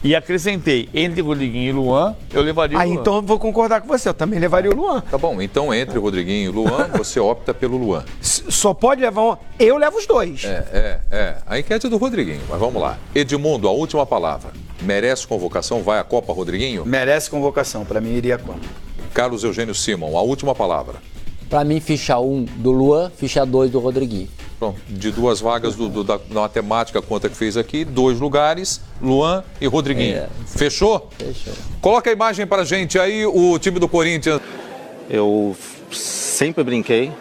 S5: e acrescentei, entre Rodriguinho e Luan, eu levaria o Luan.
S4: Então eu vou concordar com você, eu também levaria o Luan.
S3: Tá bom, então entre Rodriguinho e Luan, você opta pelo Luan.
S4: Só pode levar um, eu levo os dois.
S3: A enquete é do Rodriguinho, mas vamos lá. Edmundo, a última palavra. Merece convocação? Vai à Copa, Rodriguinho?
S2: Merece convocação, para mim iria a Copa.
S3: Carlos Eugênio Simon, a última palavra.
S8: Para mim, ficha 1 do Luan, ficha 2 do Rodriguinho.
S3: Pronto, de duas vagas da matemática, conta que fez aqui, 2 lugares, Luan e Rodriguinho. Fechou?
S8: Fechou.
S3: Coloca a imagem pra gente aí, o time do Corinthians.
S9: Eu sempre brinquei,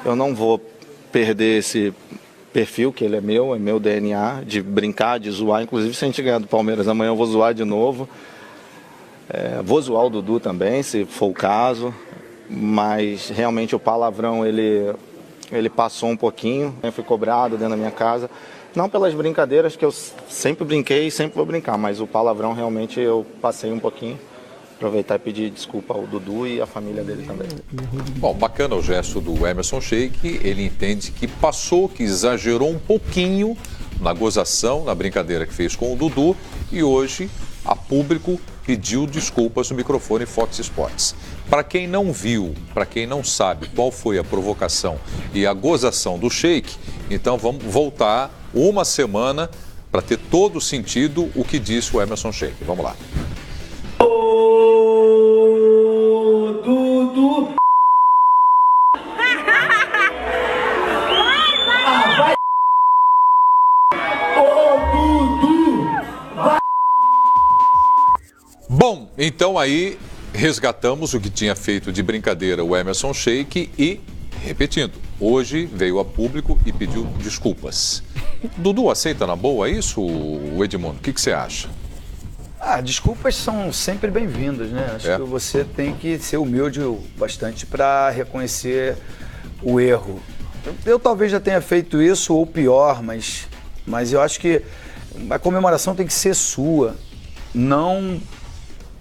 S9: eu não vou perder esse perfil, que ele é meu DNA, de brincar, de zoar. Inclusive, se a gente ganhar do Palmeiras amanhã, eu vou zoar de novo. Vou zoar o Dudu também, se for o caso. Mas realmente o palavrão, ele passou um pouquinho. Eu fui cobrado dentro da minha casa. Não pelas brincadeiras, que eu sempre brinquei e sempre vou brincar, mas o palavrão realmente eu passei um pouquinho. aproveitar e pedir desculpa ao Dudu e à família dele também.
S3: Bom, bacana o gesto do Emerson Sheik. Ele entende que passou, que exagerou um pouquinho na gozação, na brincadeira que fez com o Dudu, e hoje, a público, pediu desculpas no microfone Fox Sports. Para quem não viu, para quem não sabe qual foi a provocação e a gozação do Sheik, então vamos voltar uma semana para ter todo o sentido o que disse o Emerson Sheik. Vamos lá.
S12: Dudu.
S3: Bom, então aí resgatamos o que tinha feito de brincadeira o Emerson Sheik e, repetindo, hoje veio a público e pediu desculpas. Dudu aceita na boa isso, Edmundo? O que você acha?
S2: Desculpas são sempre bem-vindas, né? Acho que você tem que ser humilde bastante para reconhecer o erro. Eu talvez já tenha feito isso ou pior, mas eu acho que a comemoração tem que ser sua, não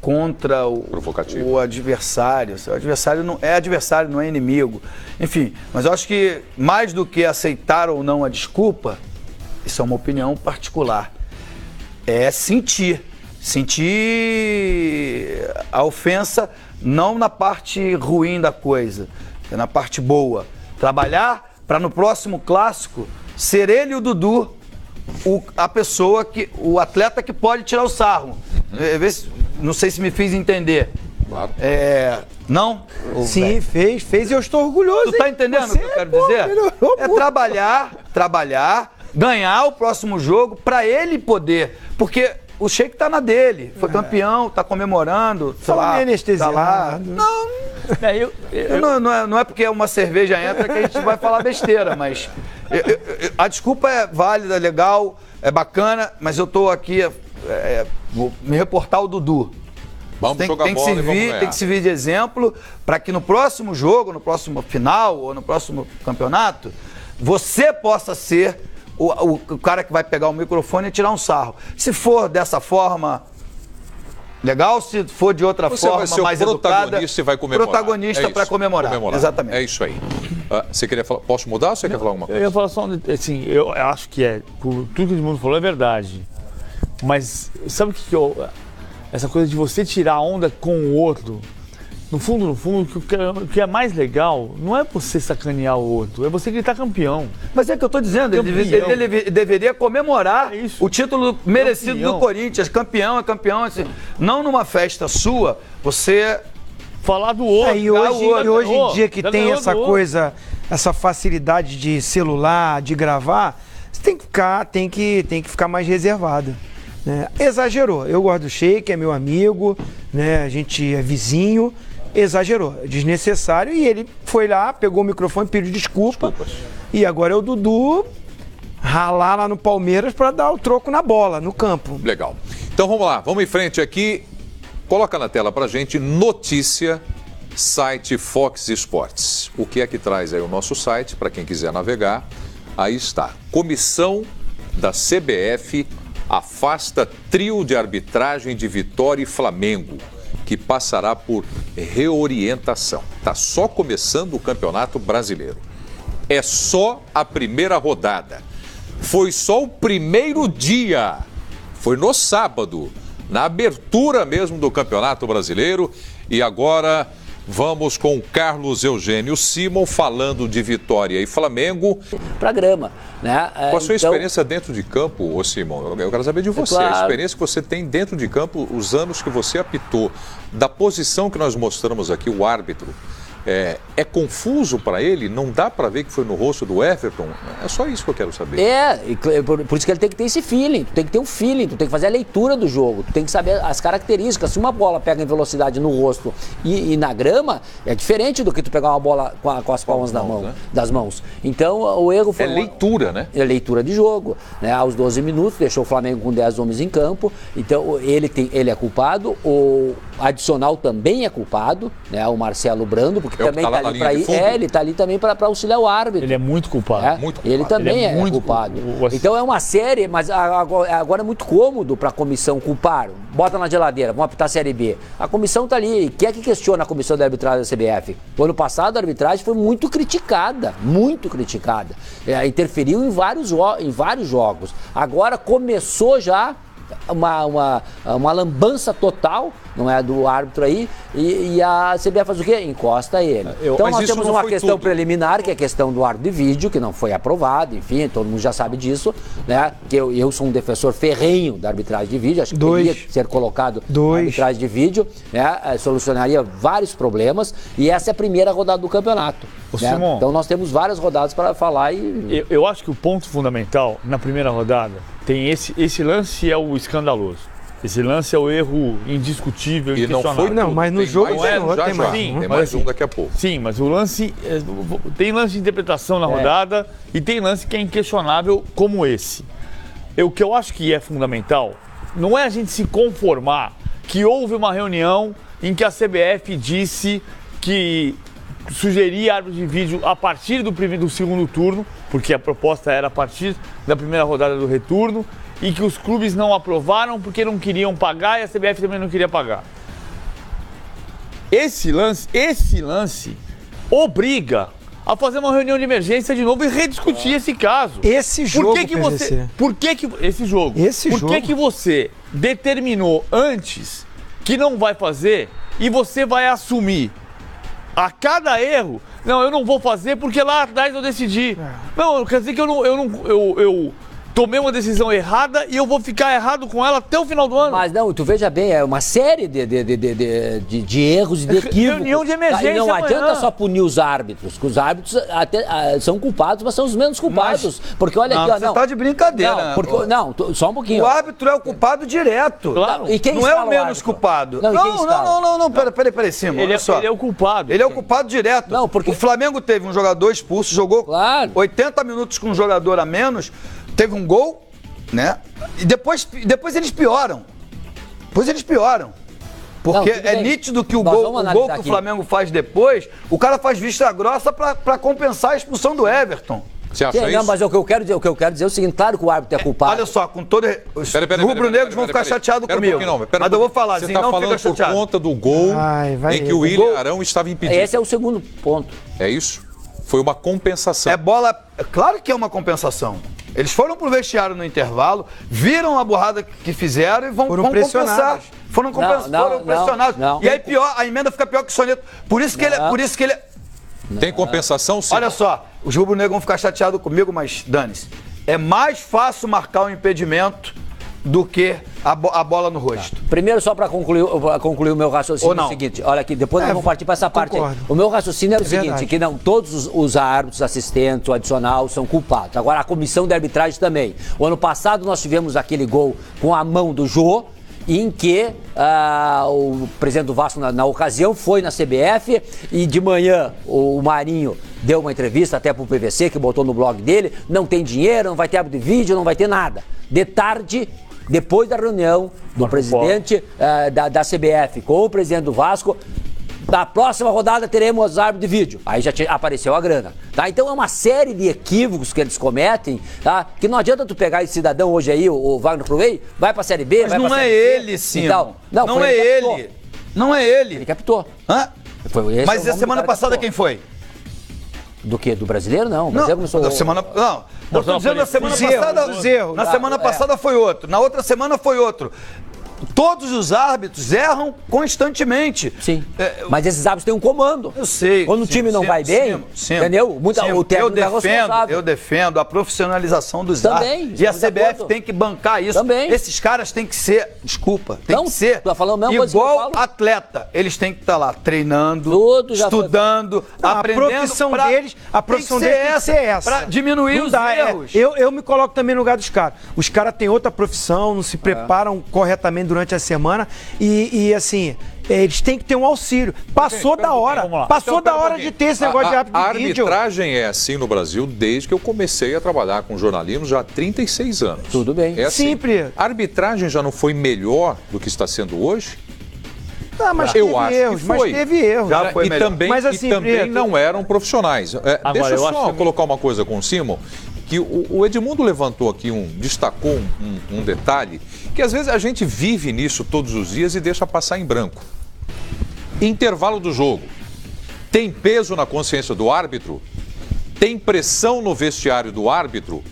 S2: contra o adversário. O adversário não é adversário, não é inimigo. Enfim, mas eu acho que mais do que aceitar ou não a desculpa, isso é uma opinião particular, é sentir a ofensa não na parte ruim da coisa, é na parte boa. Trabalhar para no próximo clássico ser ele e o Dudu a pessoa o atleta que pode tirar o sarro. Não sei se me fiz entender.
S3: Claro.
S2: Não?
S4: Sim, fez e eu estou orgulhoso.
S2: Tu tá entendendo o que eu quero dizer? Trabalhar, ganhar o próximo jogo para ele poder, porque o Sheik tá na dele, foi campeão, tá comemorando,
S4: tá lá.
S2: Não é porque uma cerveja entra que a gente vai falar besteira, mas a desculpa é válida, legal, é bacana, mas eu tô aqui, vou me reportar o Dudu.
S3: Vamos jogar bola e vamos ganhar.
S2: Tem que servir de exemplo para que no próximo jogo, no próximo final ou no próximo campeonato, você possa ser o cara que vai pegar o microfone e tirar um sarro. Se for dessa forma, legal. Se for de outra forma, mais educada,
S3: protagonista e vai comemorar.
S2: Protagonista para comemorar. Exatamente.
S3: É isso aí. Você queria falar? Posso mudar ou você quer falar alguma coisa?
S5: Eu ia falar só, assim, eu acho que tudo que o mundo falou é verdade. Mas sabe o que essa coisa de você tirar a onda com o outro, no fundo, o que é mais legal não é você sacanear o outro, é você gritar campeão.
S2: Mas é que eu tô dizendo, ele deveria comemorar o título merecido do Corinthians, campeão, assim, não numa festa sua, você
S5: falar do outro.
S4: E hoje em dia que tem essa coisa, essa facilidade de celular, de gravar, você tem que ficar mais reservado. Né? Exagerou. Eu gosto do Sheik, é meu amigo, né? A gente é vizinho. Exagerou, desnecessário, e ele foi lá, pegou o microfone, pediu desculpas. E agora é o Dudu ralar lá no Palmeiras para dar o troco na bola, no campo.
S3: Legal. Então vamos lá, vamos em frente aqui. Coloca na tela pra gente notícia, site Fox Sports. O que é que traz aí o nosso site, para quem quiser navegar? Aí está. Comissão da CBF afasta trio de arbitragem de Vitória e Flamengo, que passará por reorientação. Está só começando o Campeonato Brasileiro. É só a primeira rodada. Foi só o primeiro dia. Foi no sábado, na abertura mesmo do Campeonato Brasileiro. E agora vamos com o Carlos Eugênio Simon falando de Vitória e Flamengo.
S8: Para grama, né?
S3: Com a sua experiência dentro de campo, ô Simon, eu quero saber de você,
S8: claro.
S3: A experiência que você tem dentro de campo, os anos que você apitou, da posição que nós mostramos aqui, o árbitro, é confuso para ele? Não dá para ver que foi no rosto do Everton? É só isso que eu quero saber.
S8: Por isso que ele tem que ter esse feeling, tu tem que ter um feeling, tu tem que fazer a leitura do jogo, tu tem que saber as características. Se uma bola pega em velocidade no rosto e na grama, é diferente do que tu pegar uma bola com as palmas das mãos. Então o erro foi...
S3: leitura, né?
S8: É leitura de jogo, né? Aos 12 minutos, deixou o Flamengo com 10 homens em campo, então ele é culpado, o adicional também é culpado, né? O Marcelo Brando, porque também
S3: tá lá
S8: tá
S3: na
S8: ali
S3: linha de fundo?
S8: ele está ali também para auxiliar o árbitro.
S5: Ele é muito culpado.
S3: Muito culpado.
S8: Ele também
S5: Ele é
S8: é
S5: muito
S8: culpado.
S5: culpado.
S8: Então é uma série, mas agora é muito cômodo para a comissão culpar. Bota na geladeira, vamos apitar a Série B. A comissão está ali. Quem é que questiona a comissão de arbitragem da CBF? O ano passado a arbitragem foi muito criticada. Muito criticada. Interferiu em vários jogos. Agora começou já uma lambança total, não é, do árbitro aí, e a CBF faz o quê? Encosta ele. Então nós temos uma questão preliminar, que é a questão do árbitro de vídeo, que não foi aprovado, enfim, todo mundo já sabe disso, né? Que eu sou um defensor ferrenho da arbitragem de vídeo, acho que deveria ser colocado na arbitragem de vídeo, né? Solucionaria vários problemas, e essa é a primeira rodada do campeonato. Né?
S5: Simão,
S8: então nós temos várias rodadas para falar e...
S5: Eu acho que o ponto fundamental na primeira rodada tem esse lance é o escandaloso. Esse lance é o erro indiscutível,
S3: e não foi
S4: não, mas no jogo
S3: tem mais um daqui a pouco.
S5: Sim, mas o lance tem lance de interpretação na rodada e tem lance que é inquestionável como esse. O que eu acho que é fundamental não é a gente se conformar que houve uma reunião em que a CBF disse que sugeria árbitro de vídeo a partir do segundo turno, porque a proposta era a partir da primeira rodada do retorno, e que os clubes não aprovaram porque não queriam pagar e a CBF também não queria pagar. Esse lance obriga a fazer uma reunião de emergência de novo e rediscutir esse caso.
S4: Esse jogo,
S5: Por que você determinou antes que não vai fazer e você vai assumir a cada erro? Não, eu não vou fazer porque lá atrás eu decidi. Não, quer dizer que eu tomei uma decisão errada e eu vou ficar errado com ela até o final do ano.
S8: Mas não, tu veja bem, é uma série de erros e de equívocos.
S5: Reunião de emergência.
S8: E não adianta só punir os árbitros, que os árbitros até são culpados, mas são os menos culpados. Porque olha aqui, ó.
S2: Você tá de brincadeira.
S8: Só um pouquinho.
S2: O árbitro é o culpado direto.
S8: Claro. E quem
S2: não é o menos culpado. Não, peraí, Simão.
S5: Ele é o culpado.
S2: Ele é o culpado direto.
S8: Não, porque
S2: o Flamengo teve um jogador expulso, jogou 80 minutos com um jogador a menos. Teve um gol, né? E depois eles pioram. Porque é nítido que o gol que o Flamengo faz depois, o cara faz vista grossa pra compensar a expulsão do Everton.
S3: Você acha isso?
S8: Não, mas o que eu quero dizer é o seguinte, claro que o árbitro é culpado.
S2: Olha só, com todo... Os rubro-negros vão ficar chateados comigo. Mas eu vou falar,
S3: você tá falando por conta do gol em que o William Arão estava impedido.
S8: Esse é o segundo ponto.
S3: É isso? Foi uma compensação.
S2: É bola... Claro que é uma compensação. Eles foram pro vestiário no intervalo, viram a burrada que fizeram e vão compensar. Foram pressionados. Não. E aí a emenda fica pior que o soneto. Por isso que ele é...
S3: Tem compensação, sim.
S2: Olha só, os rubro-negros vão ficar chateados comigo, mas dane-se. É mais fácil marcar um impedimento do que a bola no rosto.
S8: Primeiro, só para concluir o meu raciocínio, é o seguinte, olha aqui, depois nós vamos partir para essa parte aí. O meu raciocínio era o seguinte, que não todos os árbitros, assistentes, o adicional são culpados. Agora, a comissão de arbitragem também. O ano passado nós tivemos aquele gol com a mão do Jô, em que o presidente do Vasco, na ocasião, foi na CBF e de manhã o Marinho deu uma entrevista até para o PVC, que botou no blog dele, não tem dinheiro, não vai ter árbitro de vídeo, não vai ter nada. De tarde, depois da reunião do presidente da CBF com o presidente do Vasco, na próxima rodada teremos árbitro de vídeo. Aí já apareceu a grana. Tá? Então é uma série de equívocos que eles cometem, tá? Que não adianta tu pegar esse cidadão hoje aí, o Wagner Provei, vai pra Série B,
S2: mas
S8: vai pra
S2: Série
S8: C.
S2: Não é ele, sim. Não é ele. Não é ele.
S8: Ele captou.
S2: Hã? Mas a semana passada quem foi?
S8: Do quê? Do brasileiro? Não.
S2: Não, da semana... Não. Eu tô dizendo na semana passada... Na semana passada foi outro. Na outra semana foi outro. Todos os árbitros erram constantemente.
S8: Sim. Mas esses árbitros têm um comando.
S2: Eu sei.
S8: Quando o time não vai bem, entendeu? O técnico
S2: eu defendo a profissionalização dos árbitros. E a CBF tem que bancar isso.
S8: Também.
S2: Esses caras têm que ser, tem que ser
S8: igual
S2: atleta. Eles têm que estar lá treinando, estudando, aprendendo.
S4: A profissão deles tem que ser essa.
S2: Para diminuir os erros.
S4: Eu me coloco também no lugar dos caras. Os caras têm outra profissão, não se preparam corretamente durante a semana e assim, eles têm que ter um auxílio. Passou da hora. Passou da hora de ter esse negócio de árbitro de vídeo.
S3: A arbitragem é assim no Brasil desde que eu comecei a trabalhar com jornalismo já há 36 anos.
S8: Tudo bem.
S3: É assim.
S4: Sempre.
S3: A arbitragem já não foi melhor do que está sendo hoje?
S4: Não, mas
S3: eu
S4: teve
S3: acho
S4: erros,
S3: que foi.
S4: mas teve erros.
S2: Já foi
S3: E
S2: melhor.
S3: também,
S4: Mas assim,
S3: e também
S4: Preto,
S3: não eram profissionais. Deixa eu só colocar uma coisa com o Simon, que o Edmundo levantou aqui, destacou um detalhe, que às vezes a gente vive nisso todos os dias e deixa passar em branco. Intervalo do jogo. Tem peso na consciência do árbitro? Tem pressão no vestiário do árbitro?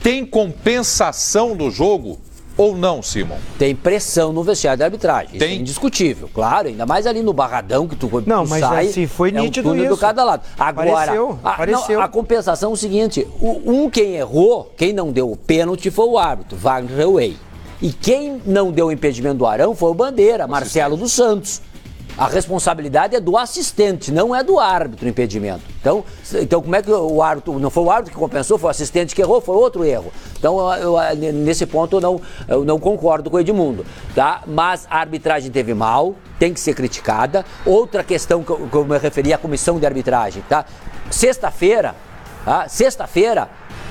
S3: Tem compensação no jogo? Ou não, Simon?
S8: Tem pressão no vestiário da arbitragem. Isso é indiscutível, claro. Ainda mais ali no barradão que tu
S4: Não,
S8: tu
S4: mas
S8: sai,
S4: assim, foi nítido
S8: um túnel
S4: isso.
S8: do cada lado. Agora,
S4: Pareceu.
S8: a compensação é o seguinte, quem errou, quem não deu o pênalti foi o árbitro, Wagner Reuei. E quem não deu o impedimento do Arão foi o Bandeira, Marcelo dos Santos. A responsabilidade é do assistente, não é do árbitro o impedimento. Então como é que o árbitro, não foi o árbitro que compensou, foi o assistente que errou, foi outro erro. Então, nesse ponto, eu não concordo com o Edmundo, tá? Mas a arbitragem teve mal, tem que ser criticada. Outra questão que eu me referi à comissão de arbitragem, tá? Sexta-feira,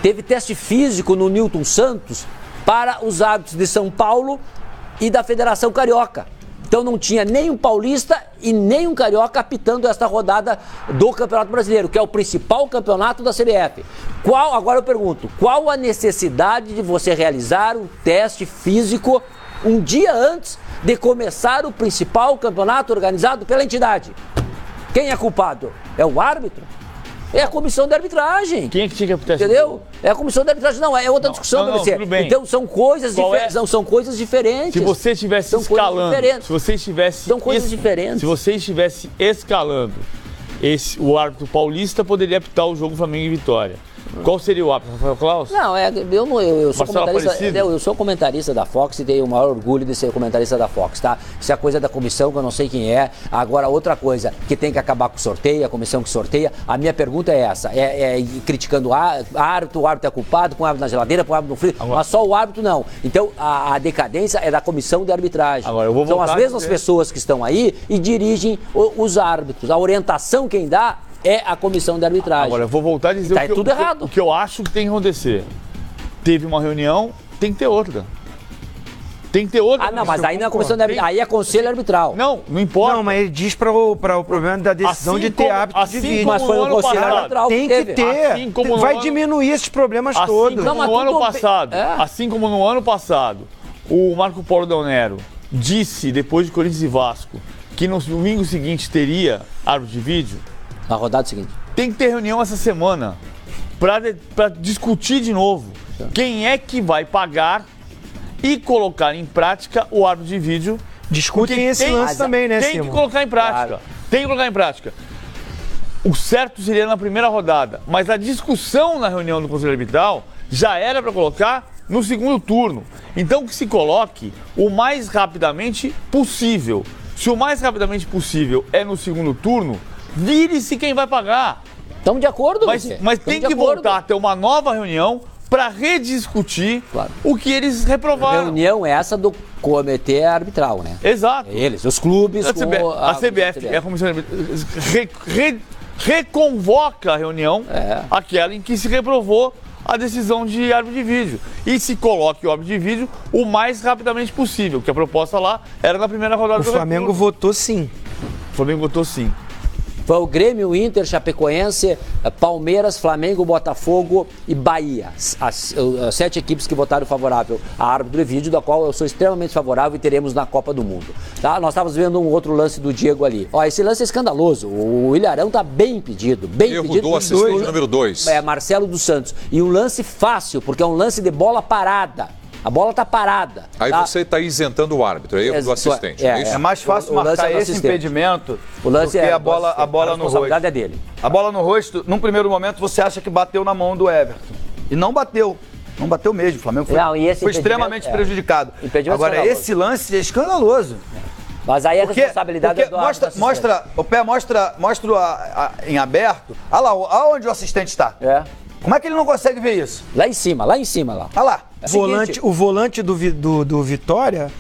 S8: teve teste físico no Nilton Santos para os árbitros de São Paulo e da Federação Carioca. Então não tinha nem um paulista e nem um carioca apitando esta rodada do Campeonato Brasileiro, que é o principal campeonato da CBF. Agora eu pergunto, qual a necessidade de você realizar um teste físico um dia antes de começar o principal campeonato organizado pela entidade? Quem é culpado? É o árbitro? É a comissão de arbitragem.
S5: Quem é que tinha que apitar?
S8: Entendeu? É a comissão de arbitragem. Não, é outra discussão, BBC.
S5: Tudo bem.
S8: Então são coisas diferentes. São coisas diferentes.
S5: Se você estivesse escalando,
S8: São coisas diferentes.
S5: Se você estivesse escalando, o árbitro paulista poderia apitar o jogo Flamengo e Vitória. Qual seria o árbitro, Rafael Claus?
S8: Não, eu sou comentarista da Fox e tenho o maior orgulho de ser comentarista da Fox, tá? Isso é coisa da comissão que eu não sei quem é. Agora, outra coisa, que tem que acabar com o sorteio, a comissão que sorteia. A minha pergunta é essa, criticando o árbitro é culpado, põe o árbitro na geladeira, põe o árbitro no frio, mas só o árbitro não. Então, a decadência é da comissão de arbitragem.
S5: Agora, eu vou
S8: São as mesmas pessoas que estão aí e dirigem os árbitros. A orientação quem dá é a comissão de arbitragem.
S5: Agora, eu vou voltar a dizer
S8: tudo errado.
S5: O que eu acho que tem que acontecer. Teve uma reunião, tem que ter outra. Tem que ter outra.
S8: Não, mas aí não é comissão de arbitragem, aí é conselho arbitral.
S5: Não importa.
S4: Não, mas ele diz para o problema da decisão de ter árbitro de vídeo.
S8: Mas foi o conselho arbitral.
S4: Tem que ter. Vai diminuir esses problemas todos.
S5: Assim como no ano passado, o Marco Polo Del Nero disse, depois de Corinthians e Vasco, que no domingo seguinte teria árbitro de vídeo.
S8: Na rodada seguinte.
S5: Tem que ter reunião essa semana para discutir de novo quem é que vai pagar e colocar em prática o árbitro de vídeo.
S4: Discutem esse lance também, né,
S5: Tem que colocar em prática. Claro. Tem que colocar em prática. O certo seria na primeira rodada, mas a discussão na reunião do Conselho Arbitral já era para colocar no segundo turno. Então que se coloque o mais rapidamente possível. Se o mais rapidamente possível é no segundo turno, vire-se quem vai pagar.
S8: Estamos de acordo,
S5: mas tem que voltar a ter uma nova reunião para rediscutir o que eles reprovaram.
S8: Reunião essa do comitê arbitral, né?
S5: Exato.
S8: Eles, os clubes.
S5: A CBF e a Comissão de Arbitragem reconvoca a reunião, aquela em que se reprovou a decisão de árbitro de vídeo. E se coloque o árbitro de vídeo o mais rapidamente possível, que a proposta lá era na primeira rodada do
S4: Flamengo votou sim.
S5: O Flamengo votou sim.
S8: Foi o Grêmio, Inter, Chapecoense, Palmeiras, Flamengo, Botafogo e Bahia. As 7 equipes que votaram favorável a árbitro de vídeo, da qual eu sou extremamente favorável e teremos na Copa do Mundo. Tá? Nós estávamos vendo um outro lance do Diego ali. Esse lance é escandaloso. O Ilharão está bem impedido.
S3: Erro do assistente número 2.
S8: Marcelo dos Santos. E um lance fácil, porque é um lance de bola parada. A bola está parada.
S3: Aí você está isentando o árbitro, é erro do assistente.
S2: É mais fácil marcar esse impedimento do que a bola no rosto. A
S8: responsabilidade é dele.
S2: A bola no rosto, num primeiro momento, você acha que bateu na mão do Everton. E não bateu. Não bateu mesmo. O Flamengo foi extremamente prejudicado. Agora, esse lance é escandaloso.
S8: Mas aí a responsabilidade é do árbitro.
S2: Mostra em aberto. Olha lá, aonde o assistente está. Como é que ele não consegue ver isso?
S8: Lá em cima. Olha lá.
S4: O volante do Vitória,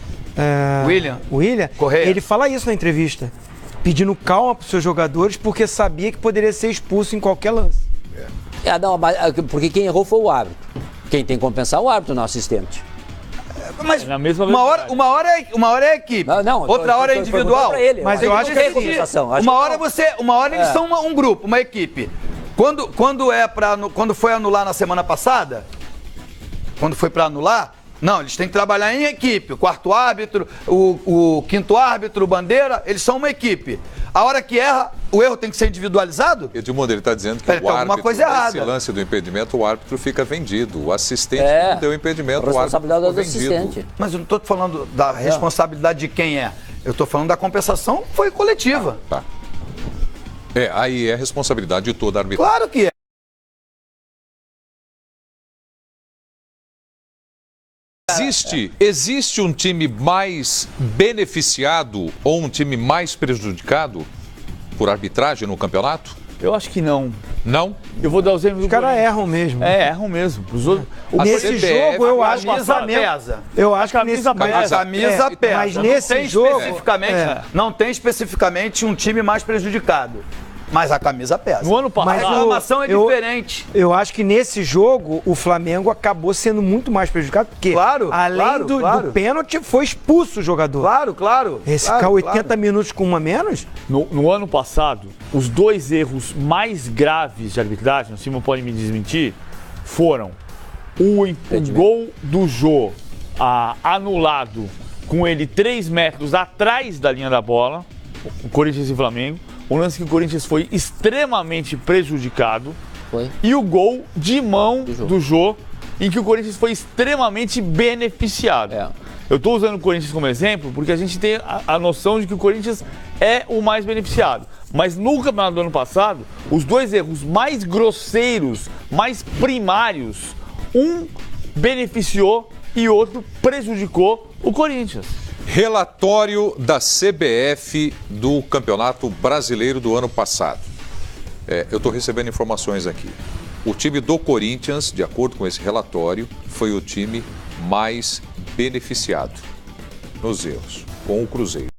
S4: William
S2: Correia,
S4: ele fala isso na entrevista, pedindo calma para os seus jogadores, porque sabia que poderia ser expulso em qualquer lance.
S8: Porque quem errou foi o árbitro. Quem tem que compensar é o árbitro, não o assistente.
S2: mas
S5: na mesma
S2: uma hora é equipe, outra hora é individual.
S4: Mas eu acho que
S2: uma hora eles são um grupo, uma equipe. Quando foi anular na semana passada, quando foi para anular, não, eles têm que trabalhar em equipe. O quarto árbitro, o quinto árbitro, o bandeira, eles são uma equipe. A hora que erra, o erro tem que ser individualizado?
S3: Edmundo, ele está dizendo que o árbitro, nesse lance do impedimento, o árbitro fica vendido. O assistente não deu impedimento, o árbitro ficou vendido.
S2: Mas eu não estou falando da responsabilidade de quem é. Eu estou falando da compensação, foi coletiva.
S3: Tá. Aí é responsabilidade de toda a arbitragem.
S2: Claro que é.
S3: Existe um time mais beneficiado ou um time mais prejudicado por arbitragem no campeonato?
S5: Eu acho que não.
S3: Não?
S5: Eu vou dar o exemplo do
S4: Os caras erram mesmo.
S5: Erram mesmo.
S4: Nesse jogo, eu acho que
S2: a camisa pesa.
S4: Eu acho que
S2: a camisa pesa.
S4: Mas nesse jogo...
S2: Não tem especificamente um time mais prejudicado. Mas a camisa pesa.
S5: No ano passado,
S2: a reclamação é diferente.
S4: Eu acho que nesse jogo o Flamengo acabou sendo muito mais prejudicado, porque além do pênalti foi expulso o jogador.
S2: Claro.
S4: Esse ficar 80 minutos com uma menos?
S5: No ano passado, os dois erros mais graves de arbitragem, o Simão pode me desmentir, foram o gol do Jô anulado com ele 3 metros atrás da linha da bola, o Corinthians e Flamengo. O lance que o Corinthians foi extremamente prejudicado. E o gol de mão do Jô, em que o Corinthians foi extremamente beneficiado. Eu estou usando o Corinthians como exemplo porque a gente tem a noção de que o Corinthians é o mais beneficiado. Mas no campeonato do ano passado, os dois erros mais grosseiros, mais primários, um beneficiou e outro prejudicou o Corinthians.
S3: Relatório da CBF do Campeonato Brasileiro do ano passado. Eu estou recebendo informações aqui. O time do Corinthians, de acordo com esse relatório, foi o time mais beneficiado nos erros, com o Cruzeiro.